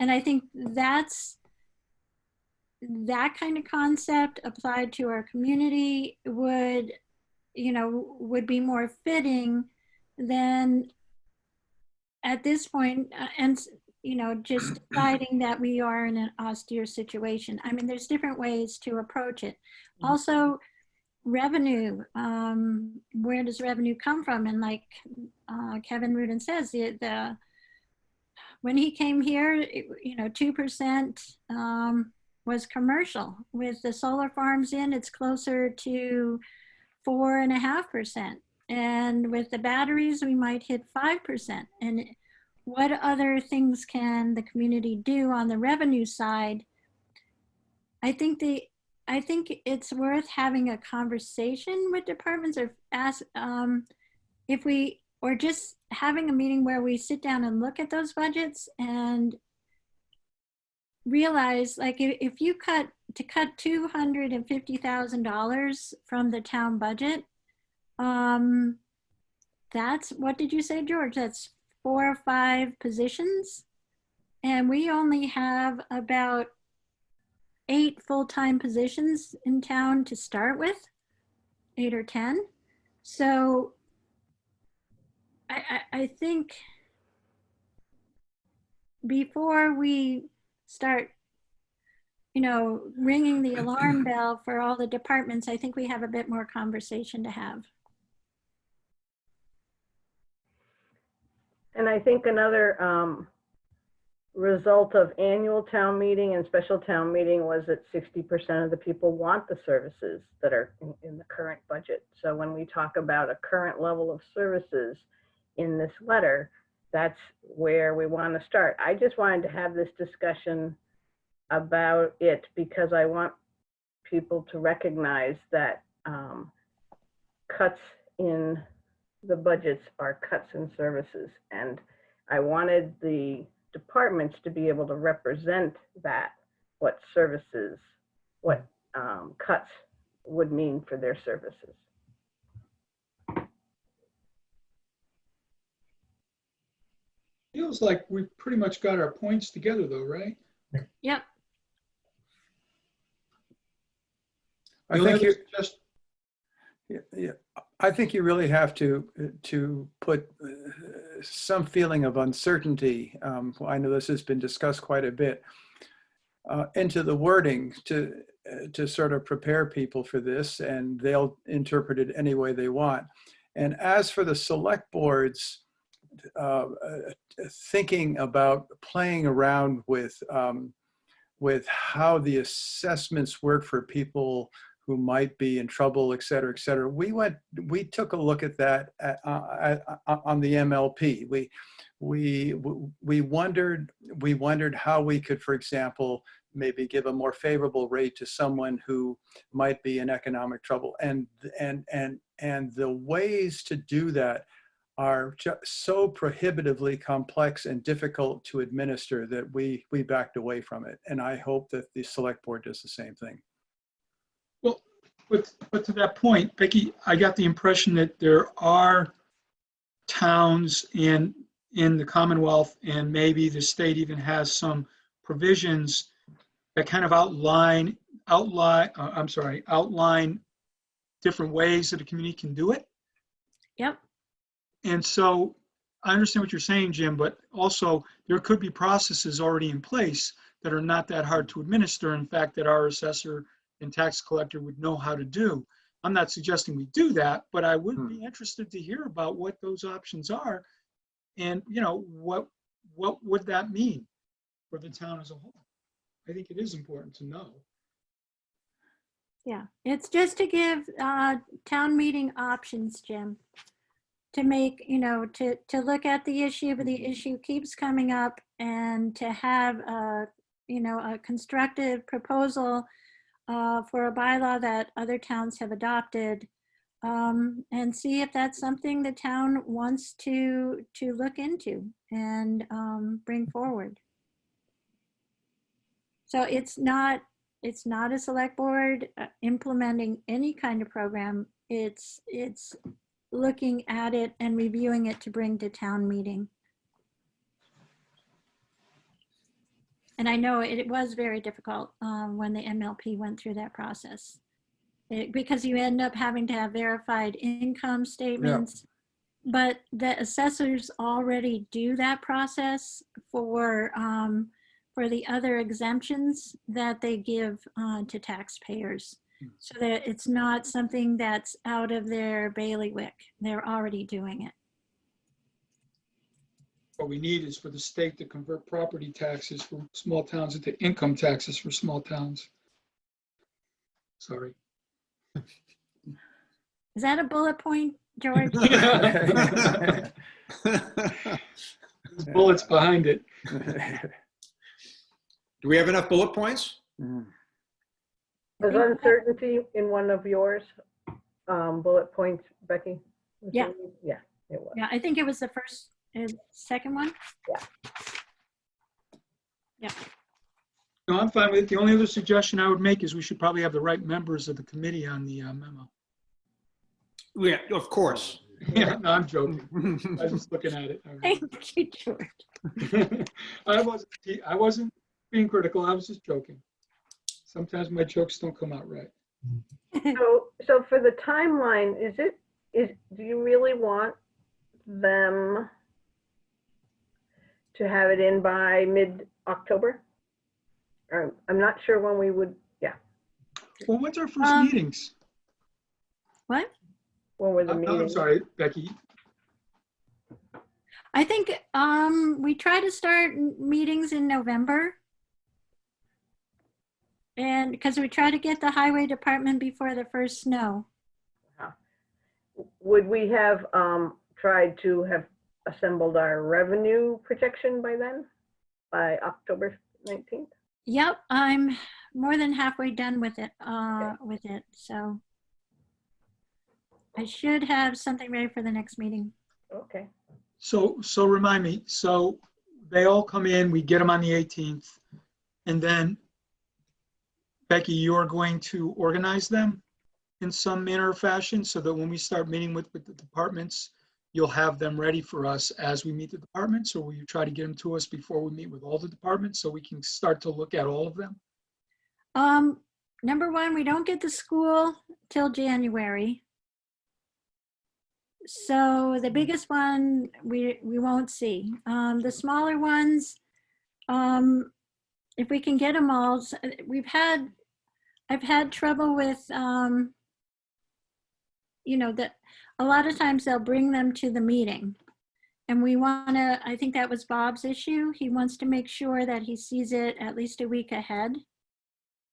And I think that's that kind of concept applied to our community would, you know, would be more fitting than at this point, and you know, just deciding that we are in an austere situation. I mean, there's different ways to approach it. Also, revenue, where does revenue come from? And like Kevin Rudin says, when he came here, you know, 2% was commercial. With the solar farms in, it's closer to 4.5%. And with the batteries, we might hit 5%. And what other things can the community do on the revenue side? I think it's worth having a conversation with departments, or ask or just having a meeting where we sit down and look at those budgets and realize, like, if you cut $250,000 from the town budget, that's, what did you say, George? That's 4 or 5 positions. And we only have about 8 full-time positions in town to start with, 8 or 10. So I think before we start, ringing the alarm bell for all the departments, I think we have a bit more conversation to have. And I think another result of annual town meeting and special town meeting was that 60% of the people want the services that are in the current budget. So when we talk about a current level of services in this letter, that's where we want to start. I just wanted to have this discussion about it because I want people to recognize that cuts in the budgets are cuts in services. And I wanted the departments to be able to represent that, what services, what cuts would mean for their services. Feels like we've pretty much got our points together though, right? Yep. I The only think other I think you really have to put some feeling of uncertainty. I know this has been discussed quite a bit into the wording to sort of prepare people for this, and they'll interpret it any way they want. And as for the select boards, thinking about playing around with how the assessments work for people who might be in trouble, et cetera, et cetera. We took a look at that on the MLP. We wondered how we could, for example, maybe give a more favorable rate to someone who might be in economic trouble. And the ways to do that are just so prohibitively complex and difficult to administer that we backed away from it. And I hope that the select board does the same thing. Well, but to that point, Becky, I got the impression that there are towns in the Commonwealth, and maybe the state even has some provisions that kind of outline different ways that a community can do it. Yep. And so I understand what you're saying, Jim, but also there could be processes already in place that are not that hard to administer. In fact, that our assessor and tax collector would know how to do. I'm not suggesting we do that, but I would be interested to hear about what those options are, and what would that mean for the town as a whole. I think it is important to know. Yeah, it's just to give town meeting options, Jim, to make, to look at the issue, but the issue keeps coming up, and to have a constructive proposal for a bylaw that other towns have adopted, and see if that's something the town wants to look into and bring forward. So it's not a select board implementing any kind of program. It's looking at it and reviewing it to bring to town meeting. And I know it was very difficult when the MLP went through that process, because you end up having to have verified income statements. Yeah. But the assessors already do that process for the other exemptions that they give to taxpayers, so that it's not something that's out of their bailiwick. They're already doing it. What we need is for the state to convert property taxes from small towns into income taxes for small towns. Sorry. Is that a bullet point, George? There's bullets behind it. Do we have enough bullet points? Mm. Was uncertainty in one of yours bullet points, Becky? Was Yeah. there- Yeah, it was. Yeah, I think it was the first, second one. No, I'm fine with it. The only other suggestion I would make is we should probably have the right members of the committee on the memo. Yeah, of course. Yeah, no, I'm joking. I was just looking at it. Thank you, George. I wasn't being critical. I was just joking. Sometimes my jokes don't come out right. So for the timeline, do you really want them to have it in by mid-October? Or I'm not sure when we would, Well, when's our first meetings? What? when were the I'm meetings? sorry, Becky. I think we try to start meetings in November. And because we try to get the highway department before the first snow. Would we have tried to have assembled our revenue projection by then, by October 19th? Yep, I'm more than halfway done with it. So I should have something ready for the next meeting. Okay. So remind me, so they all come in, we get them on the 18th, and then Becky, you're going to organize them in some manner or fashion so that when we start meeting with the departments, you'll have them ready for us as we meet the departments, or will you try to get them to us before we meet with all the departments so we can start to look at all of them? Number one, we don't get to school till January. So the biggest one we won't see. The smaller ones, if we can get them all, I've had trouble with, that a lot of times they'll bring them to the meeting. And we want to, I think that was Bob's issue. He wants to make sure that he sees it at least a week ahead.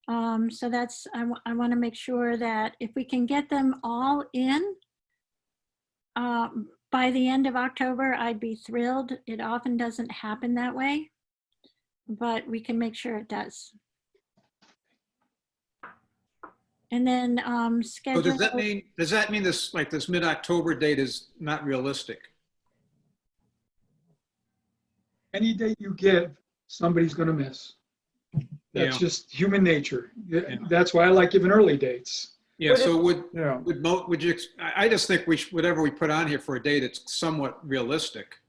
So that's, I want to make sure that if we can get them all in by the end of October, I'd be thrilled. It often doesn't happen that way, but we can make sure it does. And then So schedule. does that mean this mid-October date is not realistic? Any date you give, somebody's going to miss. That's Yeah. just human nature. Yeah. That's why I like giving early dates. Yeah, Would so Yeah. would you, I just think whatever we put on here for a date, it's somewhat realistic,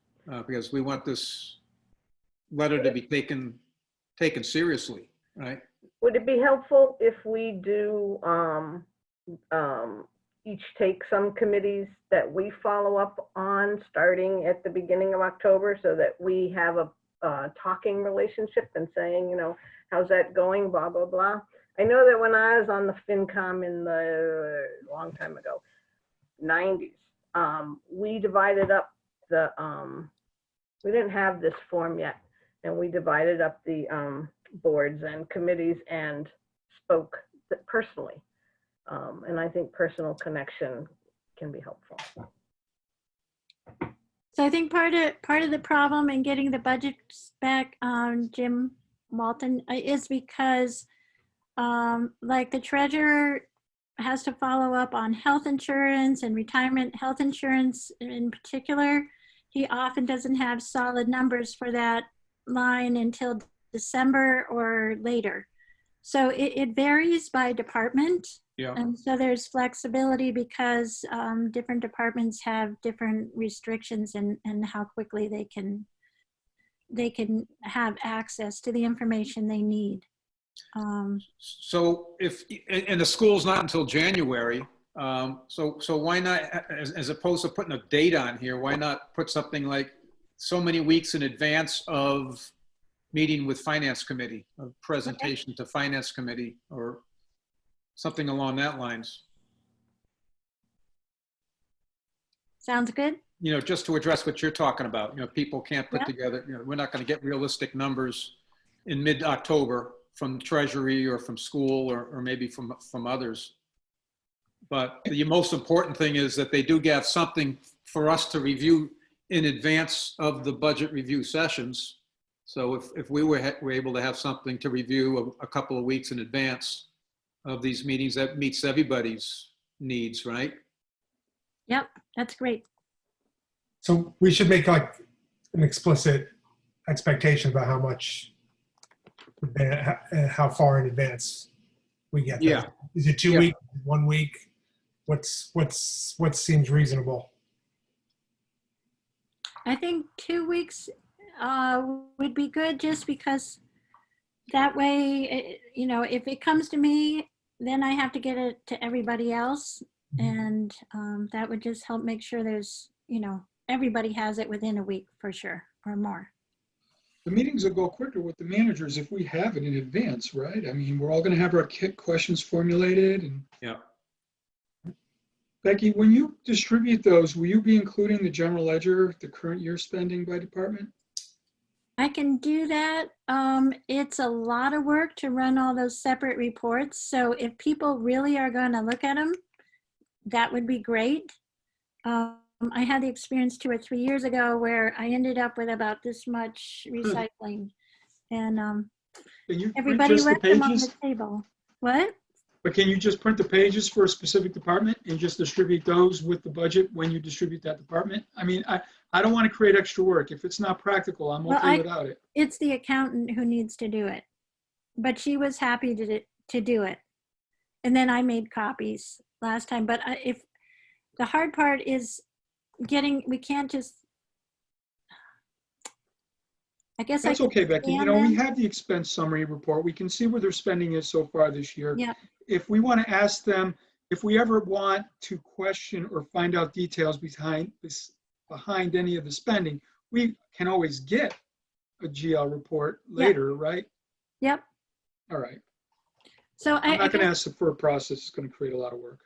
because we want this letter to be taken seriously, right? Would it be helpful if we do each take some committees that we follow up on starting at the beginning of October so that we have a talking relationship and saying, how's that going, blah, blah, blah. I know that when I was on the FinCom in the long time ago, 90s, we divided up we didn't have this form yet, and we divided up the boards and committees and spoke personally. And I think personal connection can be helpful. So I think part of the problem in getting the budgets back on Jim Walton is because like the treasurer has to follow up on health insurance and retirement health insurance in particular. He often doesn't have solid numbers for that line until December or later. So it varies by department. Yeah. And so there's flexibility because different departments have different restrictions in how quickly they can have access to the information they need. So and the school's not until January, so why not, as opposed to putting a date on here, why not put something like so many weeks in advance of meeting with finance committee, a presentation to finance committee, or something along that lines? Sounds good? You know, just to address what you're talking about, you know, people can't put Yeah. together, you know, we're not going to get realistic numbers in mid-October from Treasury or from school or maybe from others. But the most important thing is that they do get something for us to review in advance of the budget review sessions. So if we were able to have something to review a couple of weeks in advance of these meetings, that meets everybody's needs, right? Yep, that's great. So we should make like an explicit expectation about how much, how far in advance we get. Yeah. That. Is it 2 Yeah. weeks, 1 week? What seems reasonable? I think 2 weeks would be good, just because that way, you know, if it comes to me, then I have to get it to everybody else. And that would just help make sure there's, you know, everybody has it within a week for sure, or more. The meetings will go quicker with the managers if we have it in advance, right? I mean, we're all going to have our questions formulated. And Yeah. Becky, when you distribute those, will you be including the general ledger, the current year spending by department? I can do that. It's a lot of work to run all those separate reports. So if people really are going to look at them, that would be great. I had the experience 2 or 3 years ago where I ended up with about this much recycling, and Can you print everybody just the left them on pages? the table. What? But can you just print the pages for a specific department and just distribute those with the budget when you distribute that department? I mean, I don't want to create extra work. If it's not practical, I'm Well, okay without it. It's the accountant who needs to do it, but she was happy to do it. And then I made copies last time. But if the hard part is we can't just, I guess That's I okay, Becky. You scan know, we them. have the expense summary report. We can see where their spending is so far this year. Yeah. If we want to ask them, if we ever want to question or find out details behind any of the spending, we can always get a GL report later, right? Yep. All right. So I'm not going to guess- ask for a process. It's going to create a lot of work.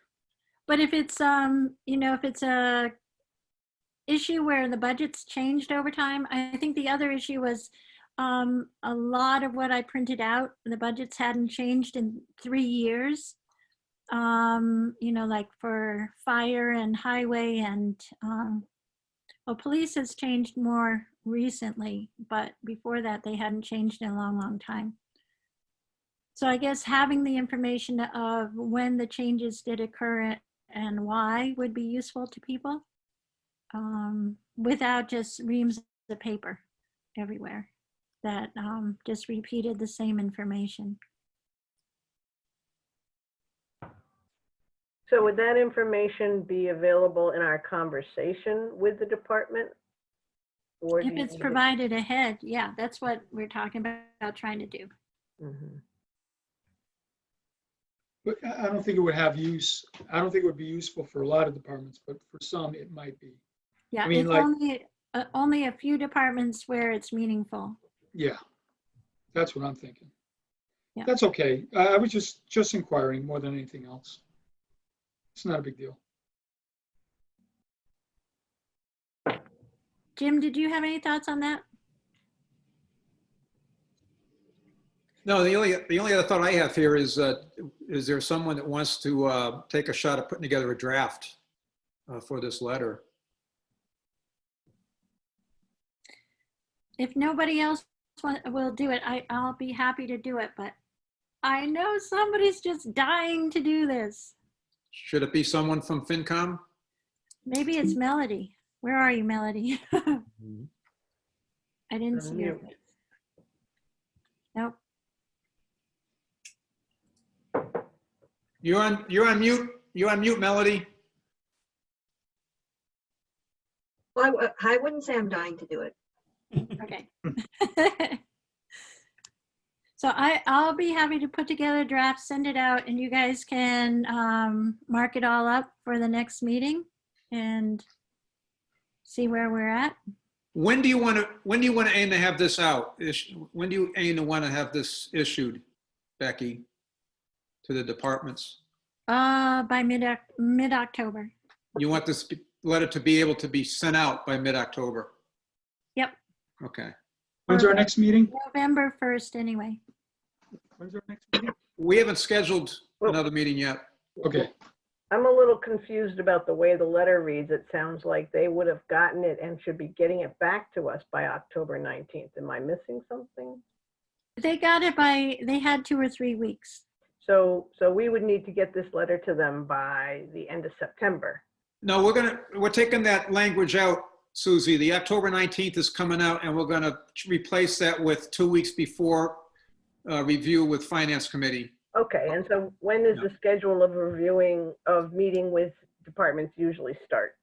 But if it's, you know, if it's a issue where the budget's changed over time, I think the other issue was a lot of what I printed out, the budgets hadn't changed in 3 years. You know, like for fire and highway and, well, police has changed more recently, but before that they hadn't changed in a long, long time. So I guess having the information of when the changes did occur and why would be useful to people, without just reams of paper everywhere that just repeated the same information. So would that information be available in our conversation with the department? Or do If you it's need it? provided ahead, yeah, that's what we're talking about trying to do. Mhm. But I don't think it would have use. I don't think it would be useful for a lot of departments, but for some it might be. Yeah, I mean, it's like- only a few departments where it's meaningful. Yeah, that's what I'm thinking. Yeah. That's okay. I was just inquiring more than anything else. It's not a big deal. Jim, did you have any thoughts on that? No, the only other thought I have here is there someone that wants to take a shot at putting together a draft for this letter? If nobody else will do it, I'll be happy to do it, but I know somebody's just dying to do this. Should it be someone from FinCom? Maybe it's Melody. Where are you, Melody? I didn't see your Unmute. face. Nope. You're on mute. You're on mute, Melody. Well, I wouldn't say I'm dying to do it. Okay. So I'll be happy to put together a draft, send it out, and you guys can mark it all up for the next meeting and see where we're at. When do you want to aim to have this out? When do you aim to want to have this issued, Becky, to the departments? By mid-October. You want this letter to be able to be sent out by mid-October? Yep, Okay. When's our next meeting? November 1st anyway. When's our next meeting? We haven't scheduled another meeting yet. Okay. I'm a little confused about the way the letter reads. It sounds like they would have gotten it and should be getting it back to us by October 19th. Am I missing something? They got it they had 2 or 3 weeks. So we would need to get this letter to them by the end of September. No, we're taking that language out, Susie. The October 19th is coming out, and we're gonna replace that with 2 weeks before review with Finance Committee. Okay, and so when is the schedule of meeting with departments usually start?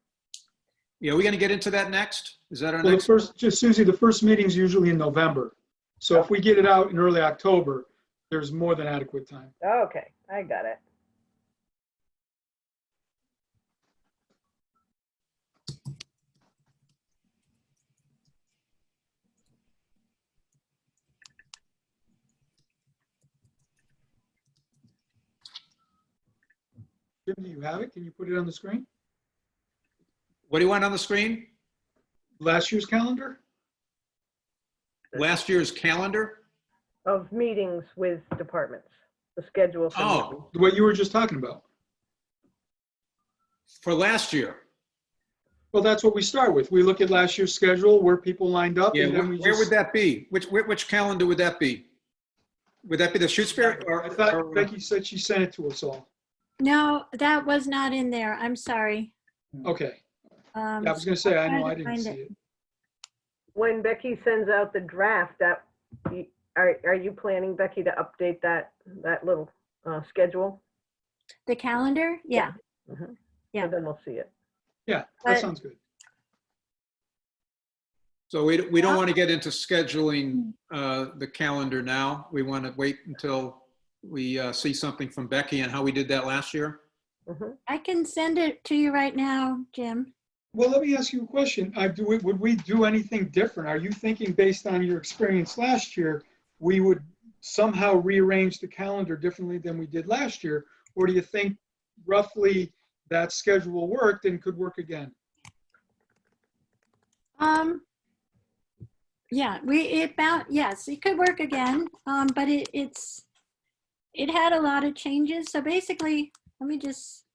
Yeah, we're gonna get into that next? Is that our Well, next? Susie, the first meeting's usually in November. So if we get it out in early October, there's more than adequate time. Okay, I got it. Jim, do you have it? Can you put it on the screen? What do you want on the screen? Last year's calendar? Last year's calendar? Of meetings with departments, the schedule for meetings. Oh, What you were just talking about. for last year. Well, that's what we start with. We look at last year's schedule, where people lined up, Yeah, and then we where would just. that be? Which calendar would that be? Would that be the Shutesbury? I thought Becky said she sent it to us all. No, that was not in there. I'm sorry. Okay. Um, Yeah, I was gonna say, I know I'll I try to didn't find see it. it. When Becky sends out the draft, are you planning, Becky, to update that little schedule? The calendar? Yeah. Mhm. Yeah. So then we'll see it. Yeah, But- that sounds good. So we don't want to get into scheduling the calendar now. We want to wait until we see something from Becky and how we did that last year. Mhm. I can send it to you right now, Jim. Well, let me ask you a question. Would we do anything different? Are you thinking, based on your experience last year, we would somehow rearrange the calendar differently than we did last year? Or do you think roughly that schedule worked and could work again? Yeah, yes, it could work again. But it had a lot of changes. So basically, let me just,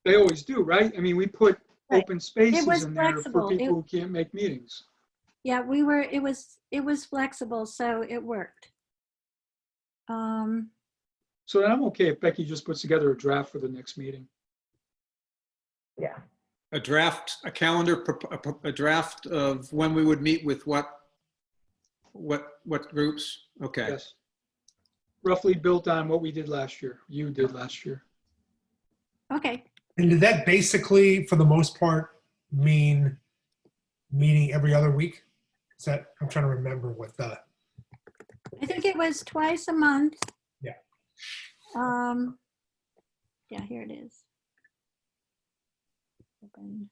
They always do, right? I mean, we put Right. open spaces was in there for flexible. people who can't make meetings. yeah, it was flexible, so it worked. So I'm okay if Becky just puts together a draft for the next meeting. Yeah. A calendar, a draft of when we would meet with what groups? Okay. Yes. Roughly built on what we did last year, you did last year. Okay. And did that basically, for the most part, mean meeting every other week? Is that, I'm trying to remember what the, I think it was twice a month. Yeah. Yeah, here it is. Open.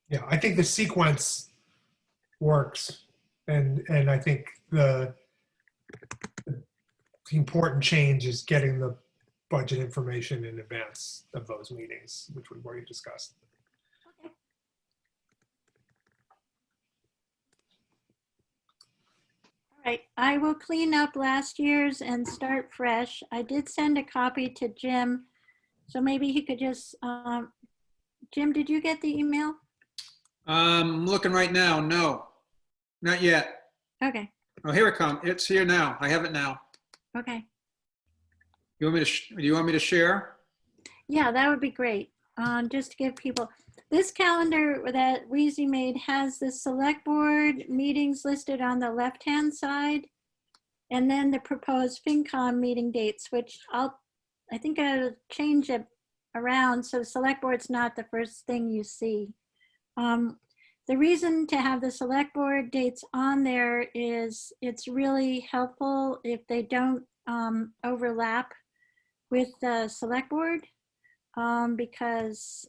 yeah, I think the sequence works. And I think the important change is getting the budget information in advance of those meetings, which we've already discussed. Okay. All right, I will clean up last year's and start fresh. I did send a copy to Jim, so maybe he could just, Jim, did you get the email? I'm looking right now. No, not yet. Okay, Oh, here it comes. It's here now. I have it now. okay. Do you want me to share? Yeah, that would be great. Just to give people, this calendar that Wheezy made has the select board meetings listed on the left-hand side, and then the proposed FinCom meeting dates, which I think I'll change it around so select board's not the first thing you see. The reason to have the select board dates on there is it's really helpful if they don't overlap with the select board, because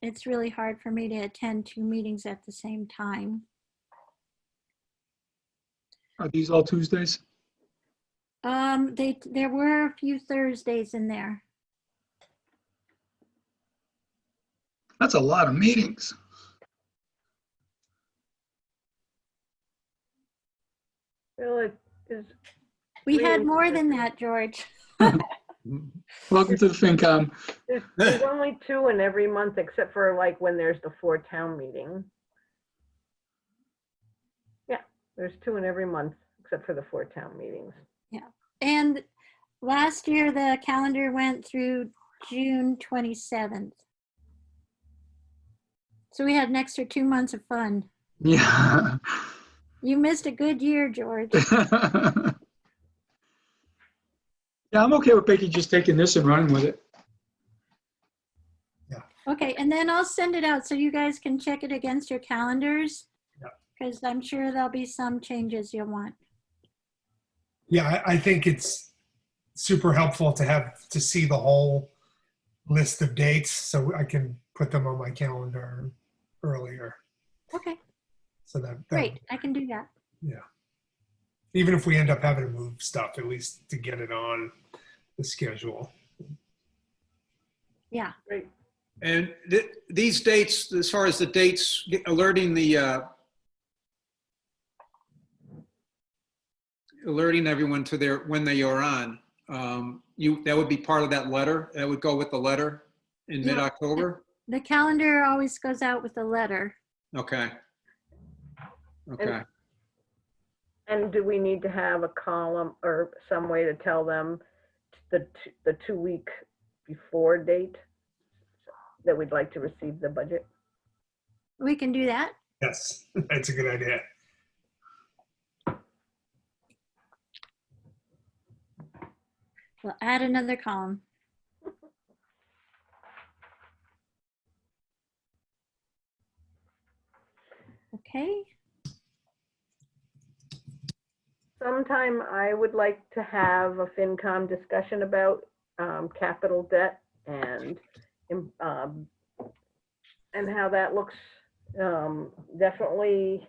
it's really hard for me to attend 2 meetings at the same time. Are these all Tuesdays? There were a few Thursdays in there. That's a lot of meetings. Well, it is, We had Really? more than that, George. Welcome to the FinCom. there's only 2 in every month, except for like when there's the 4 town meeting. Yeah, there's 2 in every month, except for the 4 town meetings. And last year, the calendar went through June 27th. So we had an extra 2 months of fun. Yeah. You missed a good year, George. Yeah, I'm okay with Becky just taking this and running with it. Okay, and then I'll send it out so you guys can check it against your calendars. Yeah. Because I'm sure there'll be some changes you'll want. Yeah, I think it's super helpful to see the whole list of dates so I can put them on my calendar earlier. Okay, So that great. I can do that. Yeah. Even if we end up having to move stuff, at least to get it on the schedule. Yeah. Great. And these dates, as far as the dates, alerting everyone to when they are on, that would be part of that letter. That would go with the letter in Yeah. mid-October. The calendar always goes out with a letter. Okay. Okay. And do we need to have a column or some way to tell them the 2 week before date that we'd like to receive the budget? We can do that. Yes, that's a good idea. We'll add another column. Okay. Sometime I would like to have a FinCom discussion about capital debt and how that looks. Definitely,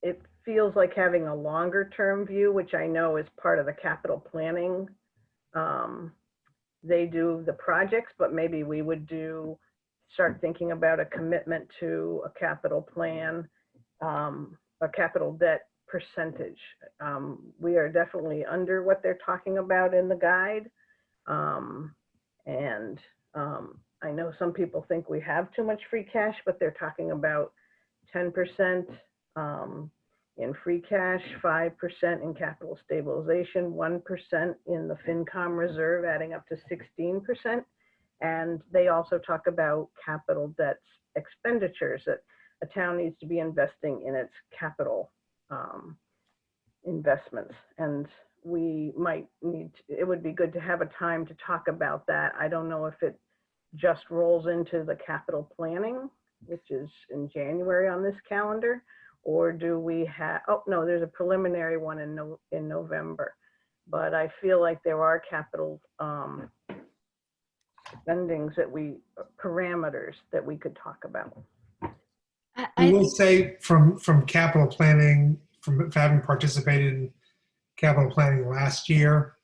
it feels like having a longer term view, which I know is part of the capital planning. They do the projects, but maybe we would start thinking about a commitment to a capital plan, a capital debt percentage. We are definitely under what they're talking about in the guide. I know some people think we have too much free cash, but they're talking about 10% in free cash, 5% in capital stabilization, 1% in the FinCom reserve, adding up to 16%. And they also talk about capital debt expenditures, that a town needs to be investing in its capital investments. And we might it would be good to have a time to talk about that. I don't know if it just rolls into the capital planning, which is in January on this calendar, or do we have, oh no, there's a preliminary one in November. But I feel like there are capital spendings parameters that we could talk about. I will say from capital planning, from having participated in capital planning last year,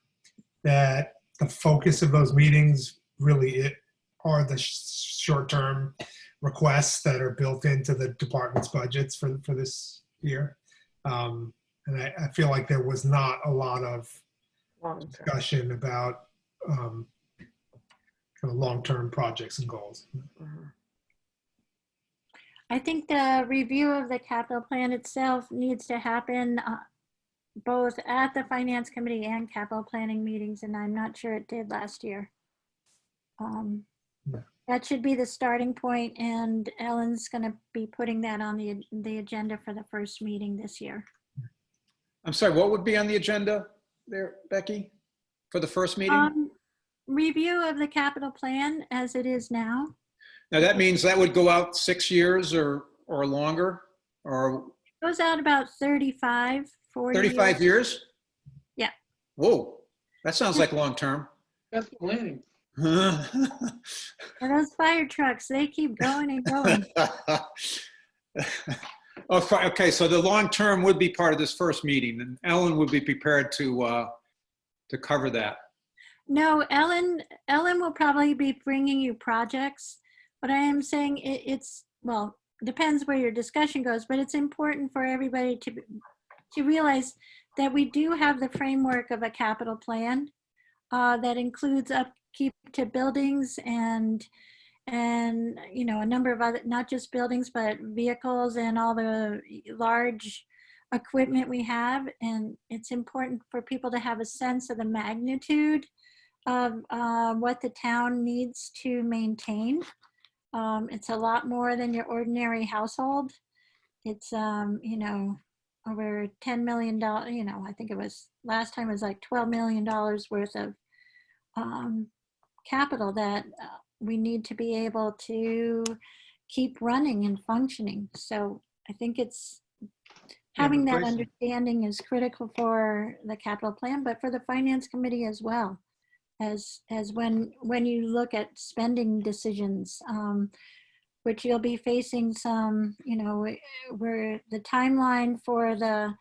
that the focus of those meetings really are the short-term requests that are built into the department's budgets for this year. And I feel like there was not a lot of discussion about kind of long-term projects and goals. Mm-hmm. I think the review of the capital plan itself needs to happen both at the finance committee and capital planning meetings, and I'm not sure it did last year. That should be the starting point, and Ellen's going to be putting that on the agenda for the first meeting this year. I'm sorry, what would be on the agenda there, Becky, for the first meeting? Review of the capital plan as it is now. Now that means that would go out 6 years or longer, or It goes out about 35, 40 35 years? Yeah. Whoa, that sounds like long term. That's planning. And those fire trucks, they keep going and going. Okay, so the long term would be part of this first meeting, and Ellen would be prepared to cover that. No, Ellen will probably be bringing you projects. But I am saying it's, well, depends where your discussion goes, but it's important for everybody to realize that we do have the framework of a capital plan that includes upkeep to buildings and you know, a number of other, not just buildings, but vehicles and all the large equipment we have. And it's important for people to have a sense of the magnitude of what the town needs to maintain. It's a lot more than your ordinary household. It's, you know, over $10 million, you know, I think it was, last time it was like $12 million worth of capital that we need to be able to keep running and functioning. So I think it's, having that understanding is critical for the capital plan, but for the finance committee as well, as when you look at spending decisions, which you'll be facing some, you know, where the timeline for the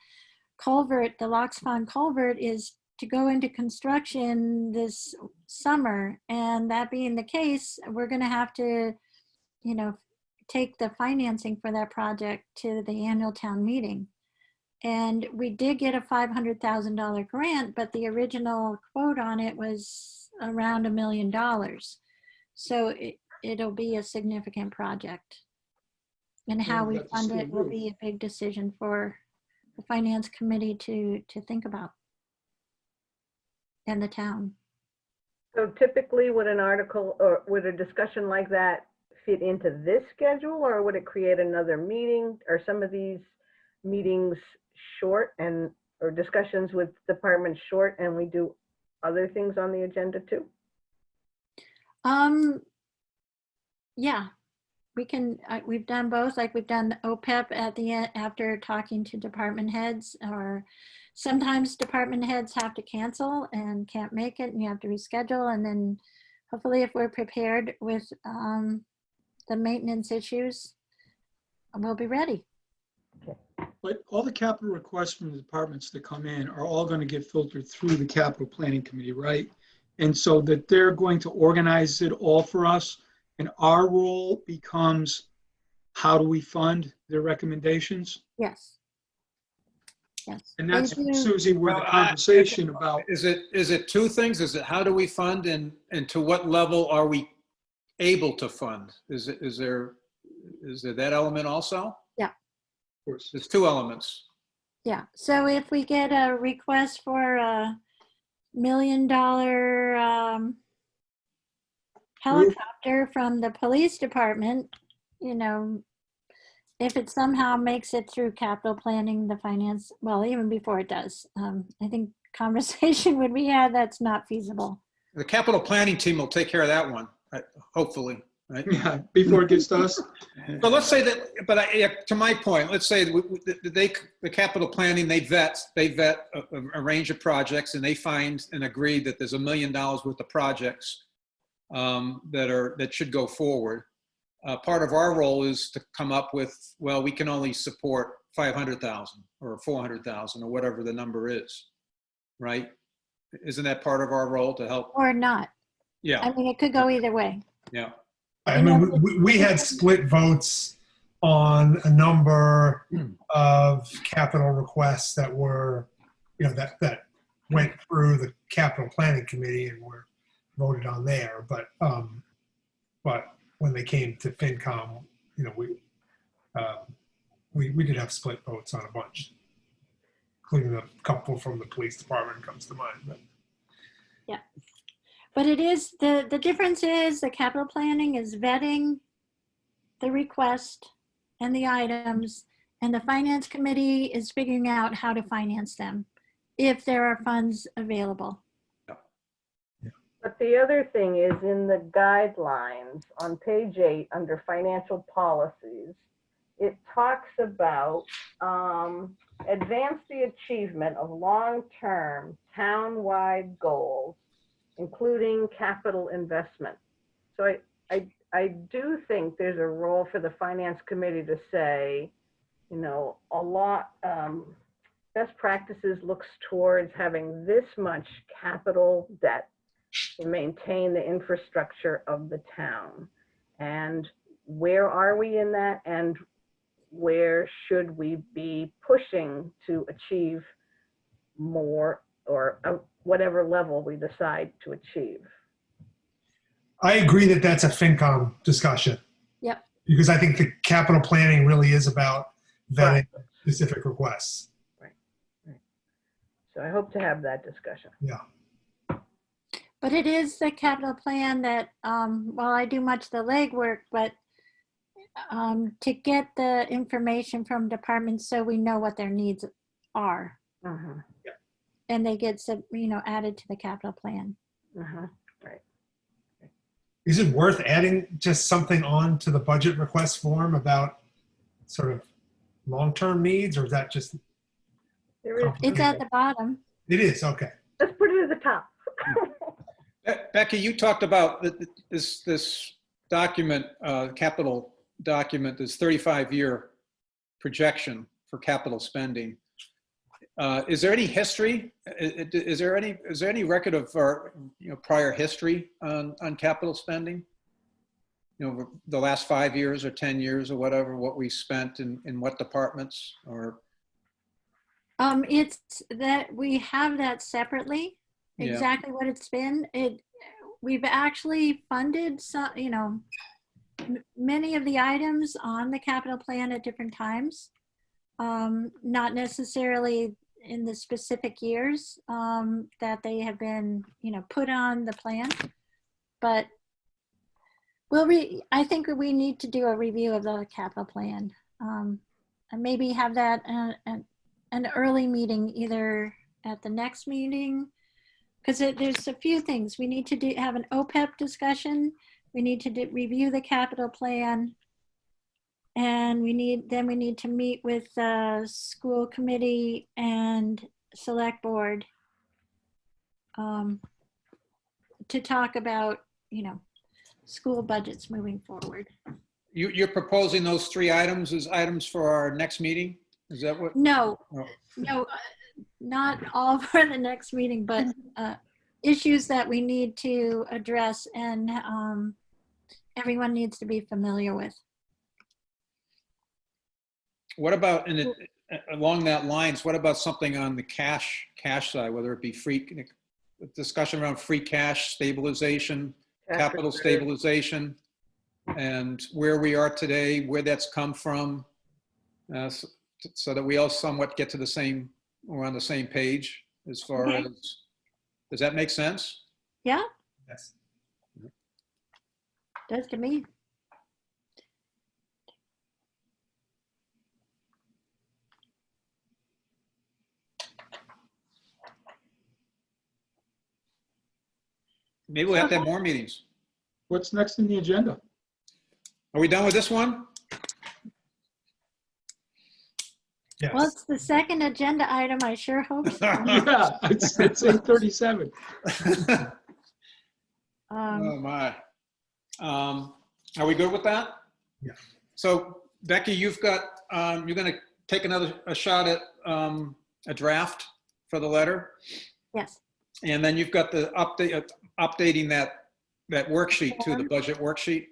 culvert, the Locks Pond culvert, is to go into construction this summer. And that being the case, we're going to have to, you know, take the financing for that project to the annual town meeting. And we did get a $500,000 grant, but the original quote on it was around $1 million. So it'll be a significant project. And how we fund it will be a big decision for the finance committee to think about, and the town. So typically, would an article or would a discussion like that fit into this schedule, or would it create another meeting? Are some of these meetings short and, or discussions with departments short, and we do other things on the agenda too? Yeah, we can, we've done both, like we've done OPEP at the end after talking to department heads, or sometimes department heads have to cancel and can't make it and you have to reschedule. And then hopefully if we're prepared with the maintenance issues, we'll be ready. But all the capital requests from the departments that come in are all going to get filtered through the capital planning committee, right? And so that they're going to organize it all for us. And our role becomes, how do we fund their recommendations? Yes. Yes. And that's, Thank you. Susie, where the conversation about. Is it two things? Is it how do we fund, and to what level are we able to fund? Is there that element also? Yeah. Of course. There's two elements. Yeah. So if we get a request for a $1 million helicopter from the police department, you know, if it somehow makes it through capital planning, the finance, well, even before it does, I think conversation would be, yeah, that's not feasible. The capital planning team will take care of that one, hopefully, right? Yeah, before it gets to us. But let's say that, but to my point, let's say the capital planning, they vet a range of projects, and they find and agree that there's $1 million worth of projects that should go forward. Part of our role is to come up with, well, we can only support 500,000 or 400,000 or whatever the number is, right? Isn't that part of our role to help? Or not. Yeah. I mean, it could go either way. Yeah. I mean, we had split votes on a number of capital requests that were, you know, that went through the capital planning committee and were voted on there. But when they came to FinCom, you know, we did have split votes on a bunch, including a couple from the police department comes to mind. But. Yeah. But it is, the difference is the capital planning is vetting the request and the items, and the finance committee is figuring out how to finance them if there are funds available. But the other thing is, in the guidelines on page 8 under financial policies, it talks about advance the achievement of long-term town-wide goals, including capital investment. So I do think there's a role for the finance committee to say, you know, a lot, best practices looks towards having this much capital debt to maintain the infrastructure of the town. And where are we in that? And where should we be pushing to achieve more, or whatever level we decide to achieve? I agree that that's a FinCom discussion. Yep. Because I think the capital planning really is about vetting Right. specific requests. So I hope to have that discussion. Yeah. But it is the capital plan that, well, I do much of the legwork, but to get the information from departments so we know what their needs are. Uh-huh. And they get, added to the capital plan. Uh-huh. Right. Is it worth adding just something on to the budget request form about sort of long-term needs, or is that just? There is, It's at the bottom. It is, okay. let's put it at the top. Becky, you talked about this document, capital document, this 35-year projection for capital spending. Is there any history? Is there any record of our prior history on capital spending? The last 5 years or 10 years or whatever, what we spent in what departments or? It's that we have that separately, Yeah. exactly what it's been. We've actually funded some, many of the items on the capital plan at different times. Not necessarily in the specific years that they have been, put on the plan, but I think we need to do a review of the capital plan, and maybe have that an early meeting, either at the next meeting, because there's a few things. We need to have an OPEB discussion. We need to review the capital plan. And we need to meet with the school committee and select board to talk about, school budgets moving forward. You're proposing those 3 items as items for our next meeting? Is that what? No, Oh. no, not all for the next meeting, but issues that we need to address and everyone needs to be familiar with. What about along that lines? What about something on the cash side, whether it be discussion around free cash stabilization, capital stabilization, and where we are today, where that's come from, so that we all somewhat get to we're on the same page as far Okay. as, does that make sense? Yeah, Yes. does to me. Maybe we'll have to have more meetings. What's next in the agenda? Are we done with this one? Yes. Well, it's the second agenda item. I sure hope so. Yeah, it's 8:37. Oh my. Are we good with that? Yeah. So Becky, you've got, you're going to take a shot at a draft for the letter. Yes. And then you've got the updating that worksheet too, the budget worksheet.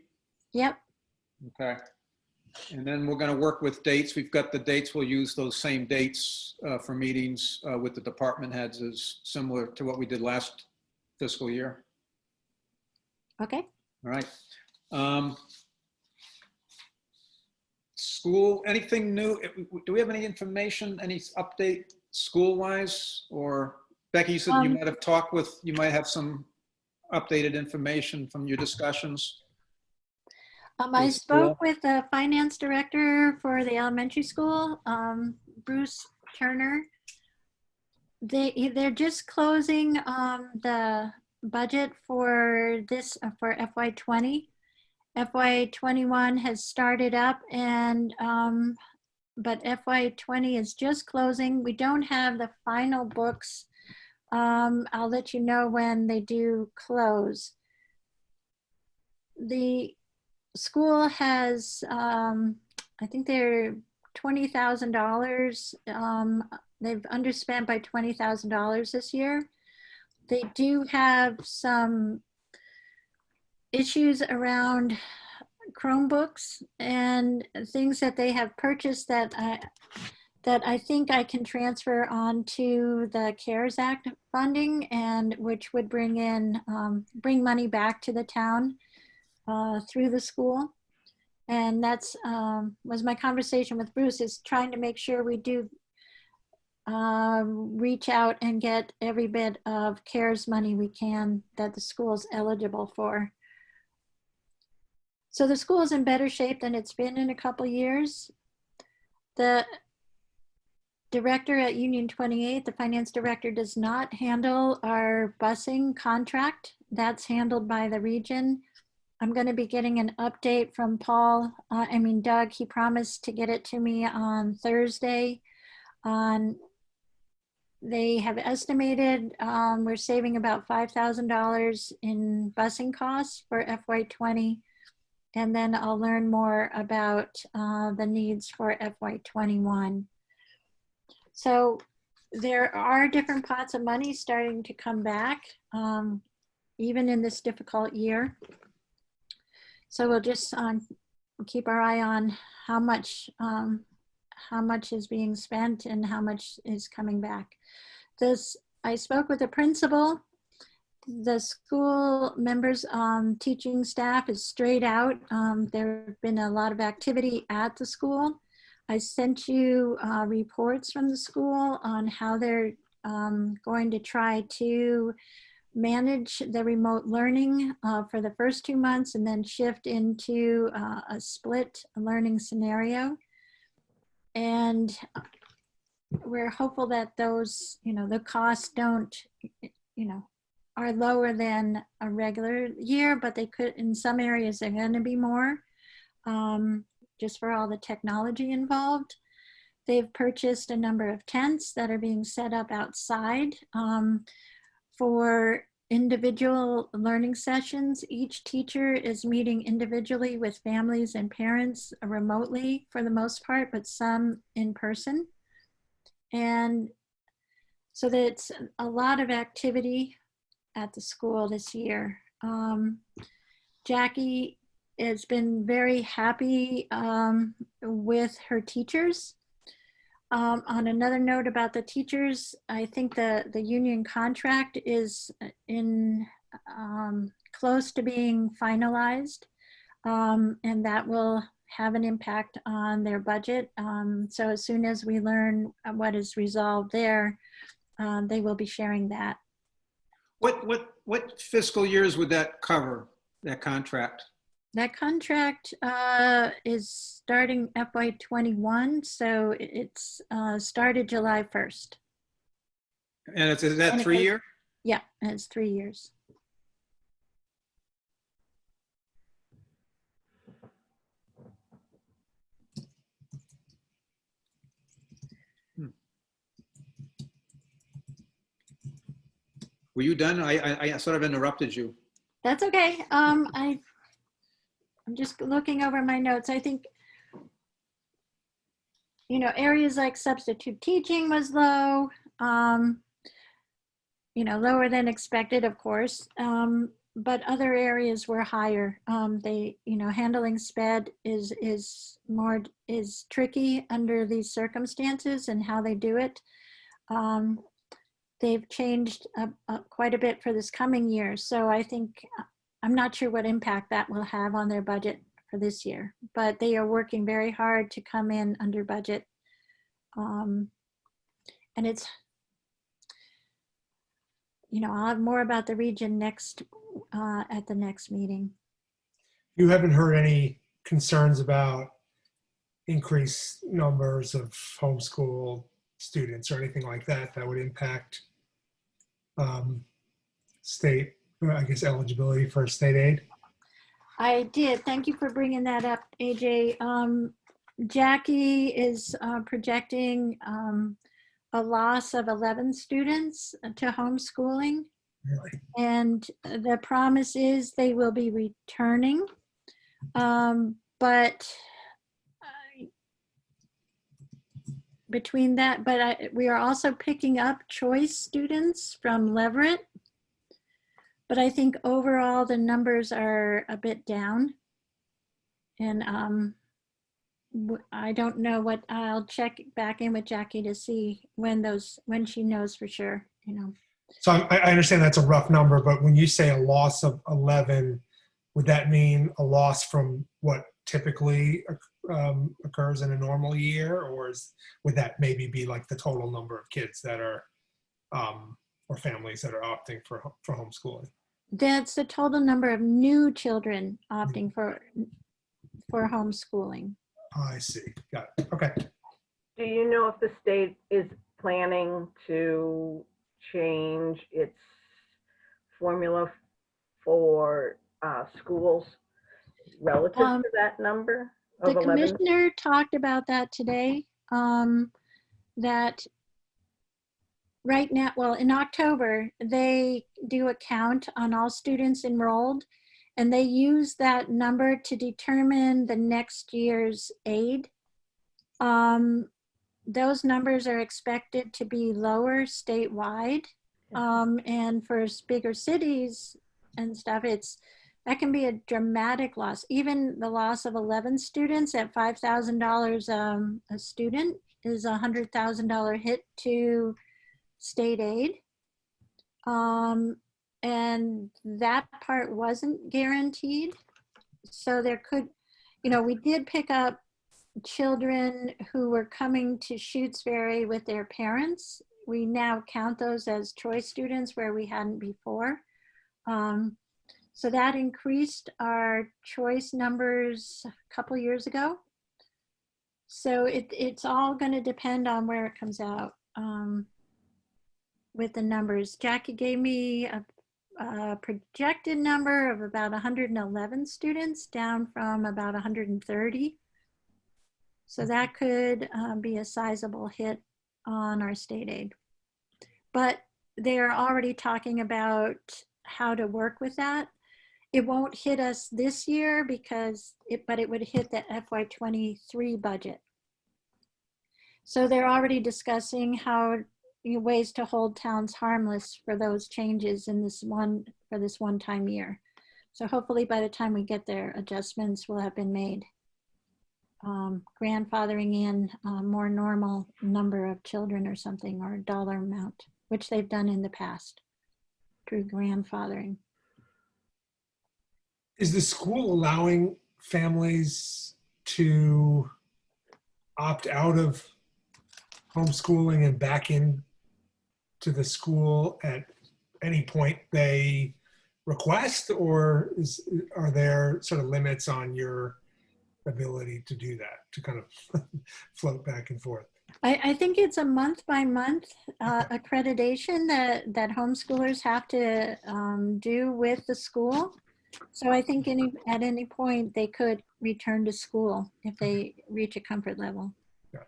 Yep. Okay. And then we're going to work with dates. We've got the dates. We'll use those same dates for meetings with the department heads, as similar to what we did last fiscal year. Okay. All right. School, anything new? Do we have any information, any update school-wise? Or Becky, you said you might have some updated information from your discussions. I With spoke school? with the finance director for the elementary school, Bruce Turner. They're just closing the budget for FY20. FY21 has started up, and but FY20 is just closing. We don't have the final books. I'll let you know when they do close. The school has, I think they're $20,000. They've underspent by $20,000 this year. they do have some issues around Chromebooks and things that they have purchased that I think I can transfer onto the CARES Act funding, and which would bring money back to the town through the school. And that's was my conversation with Bruce, is trying to make sure we do reach out and get every bit of CARES money we can that the school's eligible for. So the school is in better shape than it's been in a couple years. The director at Union 28, the finance director, does not handle our busing contract. That's handled by the region. I'm going to be getting an update from Doug. He promised to get it to me on Thursday. They have estimated we're saving about $5,000 in busing costs for FY20. And then I'll learn more about the needs for FY21. So there are different pots of money starting to come back, even in this difficult year. So we'll just keep our eye on how much is being spent and how much is coming back. I spoke with the principal. The school members, teaching staff is straight out. There have been a lot of activity at the school. I sent you reports from the school on how they're going to try to manage the remote learning for the first 2 months and then shift into a split learning scenario. And we're hopeful that those, the costs don't, are lower than a regular year, but they could, in some areas, they're going to be more, just for all the technology involved. They've purchased a number of tents that are being set up outside for individual learning sessions. Each teacher is meeting individually with families and parents remotely for the most part, but some in person. And so that's a lot of activity at the school this year. Jackie has been very happy with her teachers. On another note about the teachers, I think the union contract is in close to being finalized, and that will have an impact on their budget. So as soon as we learn what is resolved there, they will be sharing that. What fiscal years would that cover, that contract? That contract is starting FY21, so it's started July 1st. And is that 3 year? Yeah, and it's 3 years. Were you done? I sort of interrupted you. That's okay. I'm just looking over my notes. I think, areas like substitute teaching was low, lower than expected, of course, but other areas were higher. Handling SPED is tricky under these circumstances and how they do it. They've changed quite a bit for this coming year. So I think, I'm not sure what impact that will have on their budget for this year, but they are working very hard to come in under budget. And it's, I'll have more about the region at the next meeting. You haven't heard any concerns about increased numbers of homeschool students or anything like that would impact state, eligibility for state aid? I did. Thank you for bringing that up, AJ. Jackie is projecting a loss of 11 students to homeschooling. Really? And the promise is they will be returning. But between that, we are also picking up choice students from Leverett. But I think overall the numbers are a bit down. And I don't know what, I'll check back in with Jackie to see when she knows for sure, you know. So I understand that's a rough number, but when you say a loss of 11, would that mean a loss from what typically occurs in a normal year, or would that maybe be like the total number of kids that are, or families that are opting for homeschooling? That's the total number of new children opting for homeschooling. I see. Got it. Okay. Do you know if the state is planning to change its formula for schools relative to that number of The 11? commissioner talked about that today, that right now, well, in October, they do a count on all students enrolled, and they use that number to determine the next year's aid. Those numbers are expected to be lower statewide. And for bigger cities and stuff, that can be a dramatic loss. Even the loss of 11 students at $5,000 a student is a $100,000 hit to state aid. And that part wasn't guaranteed. So there could, we did pick up children who were coming to Shutesbury with their parents. We now count those as choice students where we hadn't before. So that increased our choice numbers a couple years ago. So it's all going to depend on where it comes out with the numbers. Jackie gave me a projected number of about 111 students, down from about 130. So that could be a sizable hit on our state aid. But they're already talking about how to work with that. It won't hit us this year but it would hit the FY23 budget. So they're already discussing ways to hold towns harmless for those changes in this one-time year. So hopefully by the time we get there, adjustments will have been made. Grandfathering in a more normal number of children or something, or dollar amount, which they've done in the past through grandfathering. Is the school allowing families to opt out of homeschooling and back in to the school at any point they request, or are there sort of limits on your ability to do that, to kind of float back and forth? I think it's a month-by-month accreditation that homeschoolers have to do with the school. So I think at any point they could return to school if they reach a comfort level. Yeah.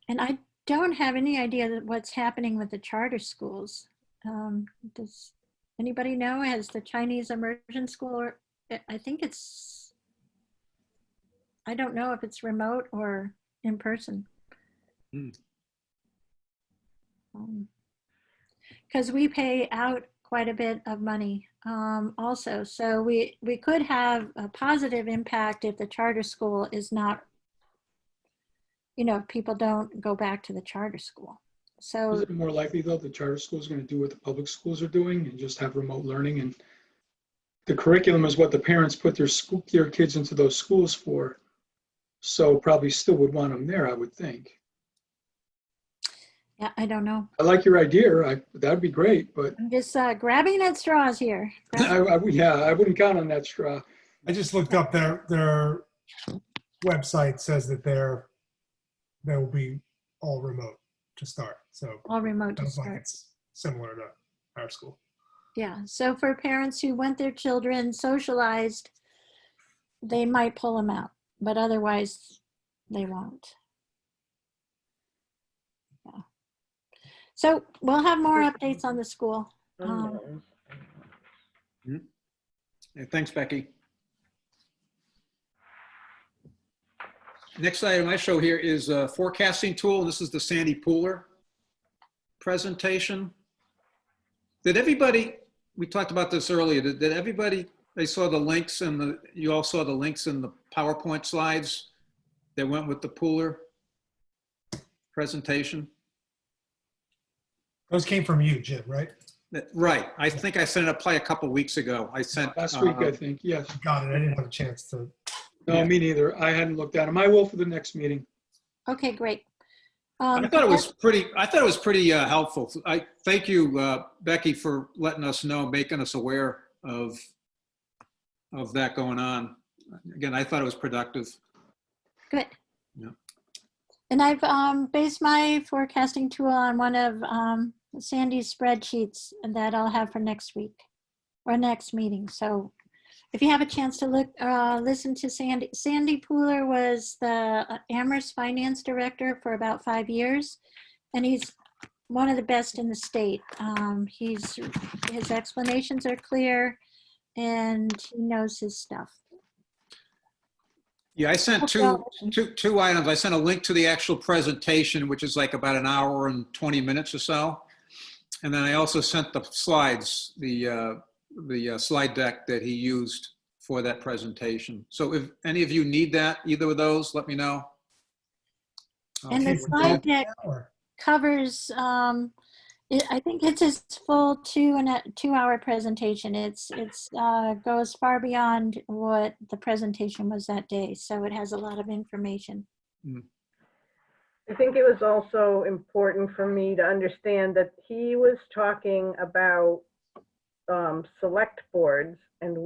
And I don't have any idea what's happening with the charter schools. Does anybody know? Has the Chinese immersion school, I think I don't know if it's remote or in person. Because we pay out quite a bit of money also. So we could have a positive impact if the charter school is not, if people don't go back to the charter school. So Is it more likely though the charter school is going to do what the public schools are doing and just have remote learning? And the curriculum is what the parents put their kids into those schools for. So probably still would want them there, I would think. yeah, I don't know. I like your idea. That'd be great, but I'm just grabbing at straws here. I wouldn't count on that straw. I just looked up their website says that they'll be all remote to start. So All remote to sounds like start. it's similar to our school. Yeah, so for parents who want their children socialized, they might pull them out, but otherwise they won't. Yeah. So we'll have more updates on the school. Yeah, thanks, Becky. Next item I show here is a forecasting tool. This is the Sandy Pooler. presentation. Did everybody, we talked about this earlier, did everybody, they saw the links and you all saw the links in the PowerPoint slides that went with the pooler presentation? Those came from you, Jim, right? Right. I think I sent it up probably a couple weeks ago. I sent Last week, I think, yes. Got it. I didn't have a chance to. No, Yeah. me neither. I hadn't looked at them. I will for the next meeting. Okay, great. I thought it was pretty helpful. I thank you, Becky, for letting us know, making us aware of that going on. Again, I thought it was productive. Good. Yeah. And I've based my forecasting tool on one of Sandy's spreadsheets that I'll have for next week or next meeting. So if you have a chance to listen to Sandy. Sandy Pooler was the Amherst finance director for about 5 years, and he's one of the best in the state. His explanations are clear, and he knows his stuff. Yeah, I sent two items. I sent a link to the actual presentation, which is like about an hour and 20 minutes or so. And then I also sent the slides, the slide deck that he used for that presentation. So if any of you need that, either of those, let me know. And the slide deck covers, I think it's his full 2-hour presentation. It's goes far beyond what the presentation was that day. So it has a lot of information. I think it was also important for me to understand that he was talking about select boards, and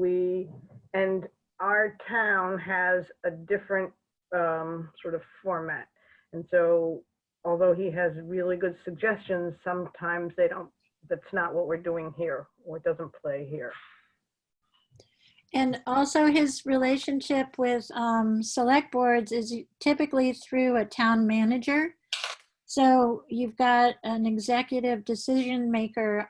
our town has a different sort of format. And so although he has really good suggestions, sometimes that's not what we're doing here, or it doesn't play here. And also his relationship with select boards is typically through a town manager. So you've got an executive decision maker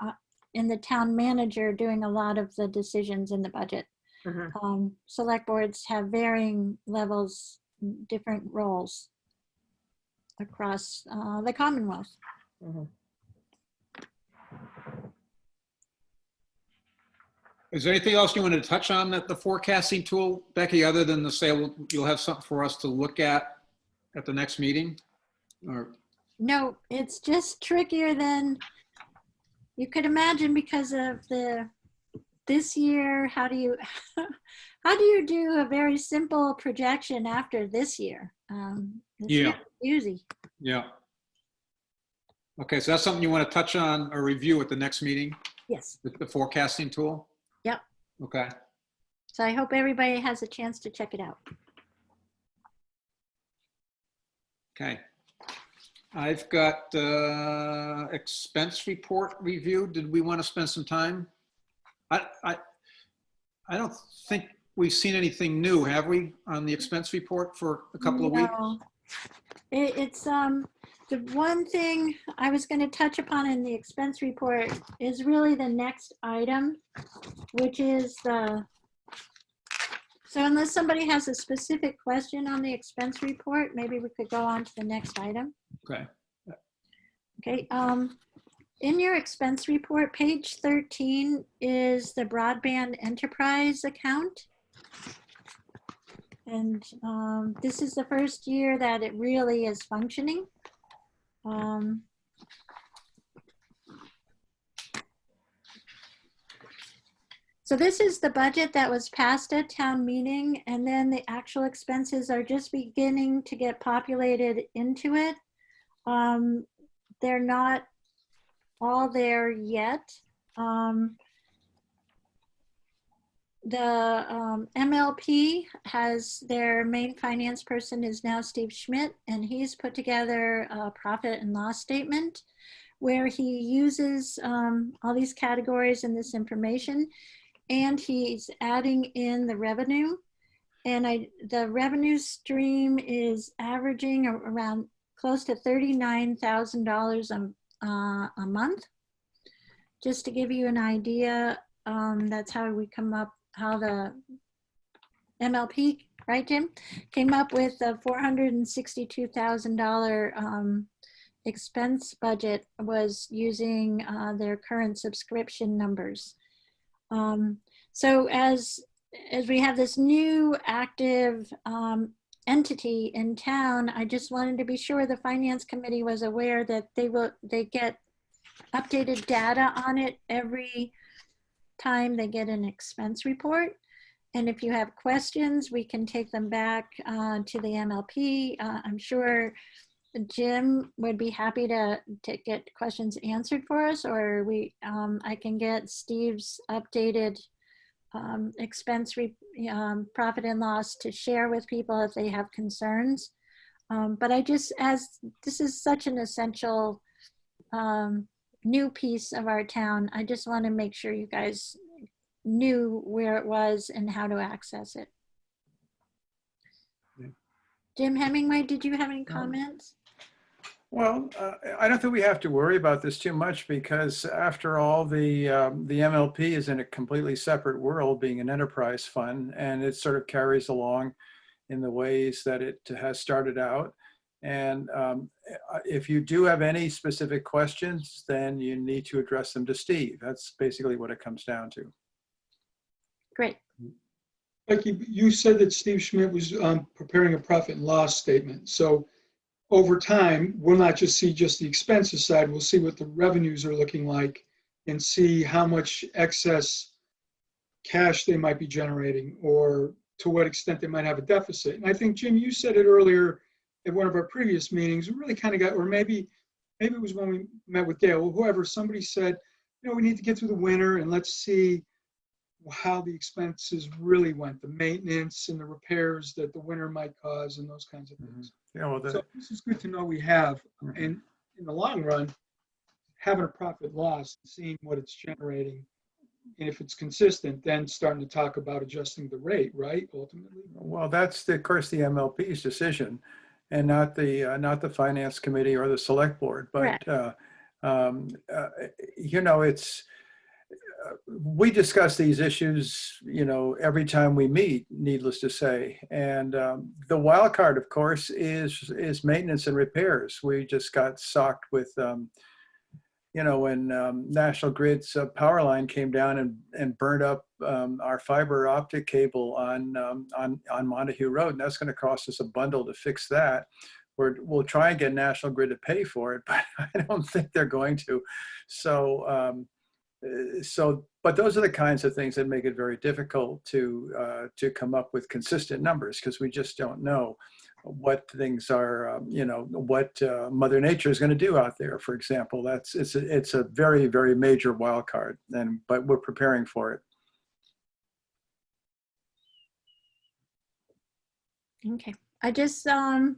in the town manager doing a lot of the decisions in the budget. Mm-hmm. Select boards have varying levels, different roles across the Commonwealth. Mm-hmm. Is there anything else you wanted to touch on the forecasting tool, Becky, other than to say you'll have something for us to look at the next meeting? Or No, it's just trickier than you could imagine because of this year. How do you do a very simple projection after this year? Yeah. Easy. Yeah. Okay, so that's something you want to touch on or review at the next meeting? Yes. The forecasting tool? Yep. Okay. So I hope everybody has a chance to check it out. Okay. I've got the expense report review. Did we want to spend some time? I don't think we've seen anything new, have we, on the expense report for a couple of weeks? It's the one thing I was going to touch upon in the expense report is really the next item, which is so unless somebody has a specific question on the expense report, maybe we could go on to the next item. Okay. Okay. In your expense report, page 13 is the broadband enterprise account. And this is the first year that it really is functioning. So this is the budget that was passed at town meeting, and then the actual expenses are just beginning to get populated into it. They're not all there yet. The MLP has their main finance person is now Steve Schmidt, and he's put together a profit and loss statement where he uses all these categories and this information, and he's adding in the revenue. And the revenue stream is averaging around close to $39,000 a month. Just to give you an idea, that's how we come up, how the MLP, right, Jim, came up with a $462,000 expense budget was using their current subscription numbers. So as we have this new active entity in town, I just wanted to be sure the finance committee was aware that they get updated data on it every time they get an expense report. And if you have questions, we can take them back to the MLP. I'm sure Jim would be happy to get questions answered for us, or I can get Steve's updated expense profit and loss to share with people if they have concerns. But as this is such an essential new piece of our town, I just want to make sure you guys knew where it was and how to access it. Yeah. Jim Hemingway, did you have any comments? Well, I don't think we have to worry about this too much because after all, the MLP is in a completely separate world, being an enterprise fund, and it sort of carries along in the ways that it has started out. And if you do have any specific questions, then you need to address them to Steve. That's basically what it comes down to. Great. Like you said that Steve Schmidt was preparing a profit and loss statement. So over time, we'll not just see just the expenses side, we'll see what the revenues are looking like and see how much excess cash they might be generating or to what extent they might have a deficit. And I think, Jim, you said it earlier at one of our previous meetings, we really kind of got, or maybe it was when we met with Dale, or whoever, somebody said, we need to get through the winter and let's see how the expenses really went, the maintenance and the repairs that the winter might cause and those kinds of things. Yeah, well, So this is good to know we have. And in the long run, having a profit loss, seeing what it's generating, and if it's consistent, then starting to talk about adjusting the rate, right, ultimately? well, that's, of course, the MLP's decision and not the finance committee or the select board. But, it's, we discuss these issues, every time we meet, needless to say. And the wild card, of course, is maintenance and repairs. We just got socked with, when National Grid's power line came down and burned up our fiber optic cable on Montague Road, and that's going to cost us a bundle to fix that. We'll try and get National Grid to pay for it, but I don't think they're going to. But those are the kinds of things that make it very difficult to come up with consistent numbers because we just don't know what things are, what Mother Nature is going to do out there. For example, it's a very, very major wild card, but we're preparing for it. Okay, I just want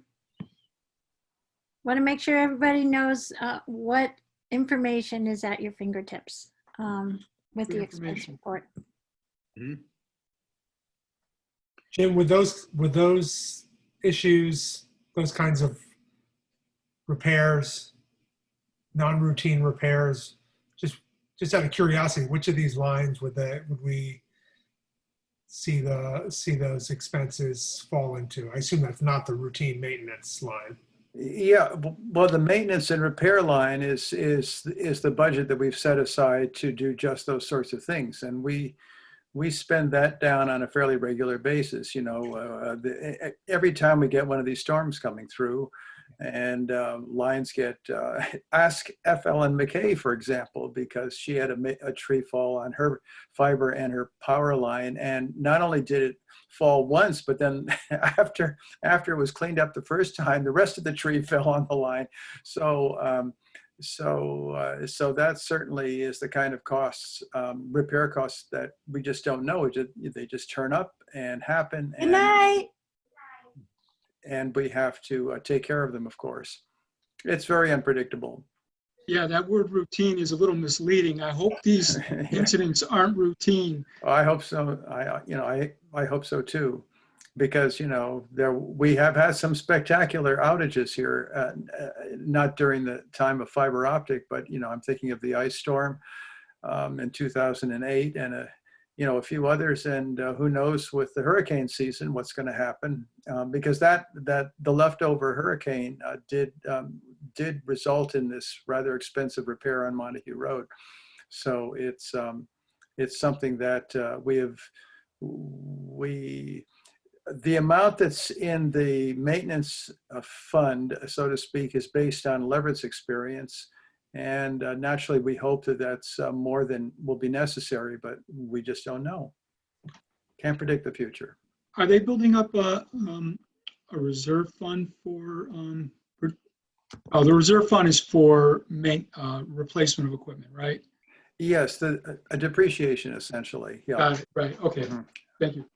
to make sure everybody knows what information is at your fingertips with the expense report. Mhm. Jim, with those issues, those kinds of repairs, non-routine repairs, just out of curiosity, which of these lines would we see those expenses fall into? I assume that's not the routine maintenance line. Yeah, well, the maintenance and repair line is the budget that we've set aside to do just those sorts of things, and we spend that down on a fairly regular basis. Every time we get one of these storms coming through, and lines get ask F. Ellen McKay, for example, because she had a tree fall on her fiber and her power line, and not only did it fall once, but then after it was cleaned up the first time, the rest of the tree fell on the line. So that certainly is the kind of costs, repair costs that we just don't know. They just turn up and happen. Good night. And we have to take care of them, of course. It's very unpredictable. Yeah, that word routine is a little misleading. I hope these Yeah. incidents aren't routine. I hope so. I hope so too, because we have had some spectacular outages here, not during the time of fiber optic, but I'm thinking of the ice storm in 2008 and a few others, and who knows with the hurricane season what's going to happen, because that the leftover hurricane did did result in this rather expensive repair on Montague Road. So it's something that the amount that's in the maintenance fund, so to speak, is based on Leverett's experience. And naturally, we hope that that's more than will be necessary, but we just don't know. Can't predict the future. Are they building up a reserve fund for, oh, the reserve fund is for replacement of equipment, right? Yes, a depreciation essentially. Yeah. Got it, right, okay, Mhm. thank you.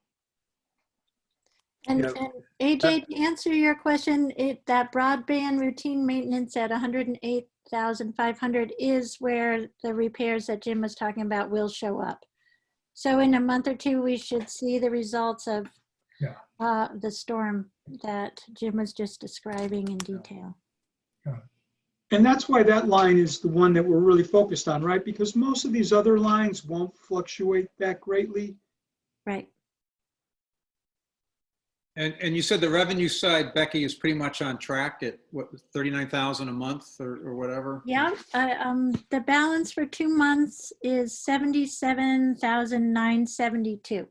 And, Yeah. and AJ, to answer your question, that broadband routine maintenance at 108,500 is where the repairs that Jim was talking about will show up. So in a month or two, we should see the results of the storm that Jim was just describing in detail. And that's why that line is the one that we're really focused on, right? Because most of these other lines won't fluctuate that greatly. Right. And you said the revenue side, Becky, is pretty much on track at what, 39,000 a month or whatever? Yeah, the balance for 2 months is 77,972.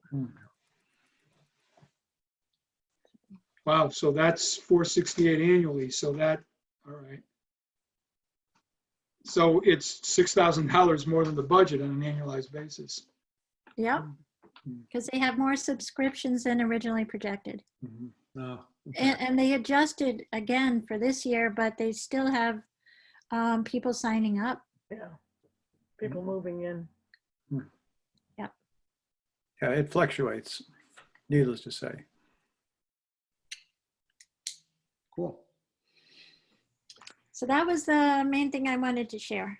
Wow, so that's 468 annually, so that, all right. So it's $6,000 more than the budget on an annualized basis. Yep, because they have more subscriptions than originally projected. Oh, okay. And they adjusted again for this year, but they still have people signing up. Yeah. People moving in. Yep. Yeah, it fluctuates, needless to say. Cool. So that was the main thing I wanted to share.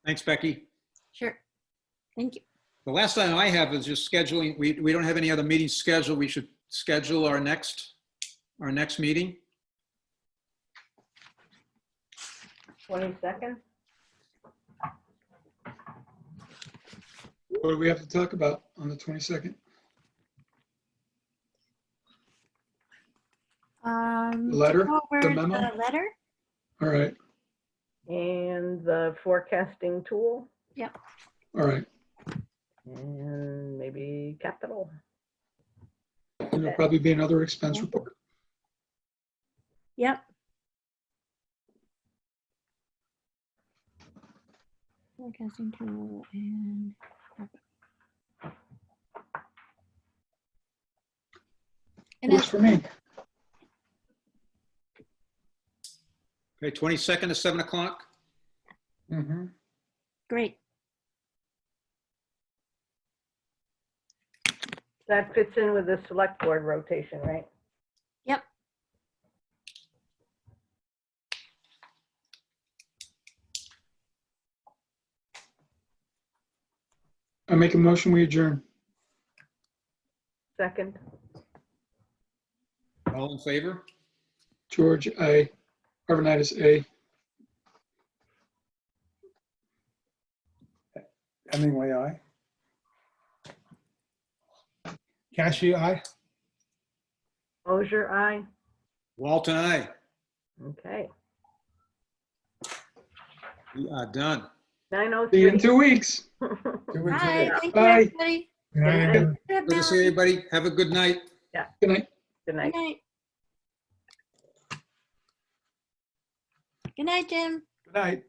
Thanks, Becky. Sure. Thank you. The last item I have is just scheduling. We don't have any other meetings scheduled. We should schedule our next meeting. 22nd? What do we have to talk about on the 22nd? Letter? To go over The memo? the letter? All right, And the forecasting tool, all right. and maybe capital. And there'll probably be another expense report. Yep. Forecasting tool and Works for me. Okay, 22nd at 7 o'clock. great. That fits in with the select board rotation, right? Yep. I make a motion, we adjourn. Second, All in favor? George, aye. Arvanitis, aye. Hemingway, aye. Cashew, aye. Ozier, aye. Walton, aye. Okay. We are done. See you in 9:03. 2 weeks. 2 weeks Bye. ago. Thank you, Bye. everybody. Good night, Good everyone. Good to see everybody. Have a good night. Good night. Good night. Good night. Good night, Jim. Good night.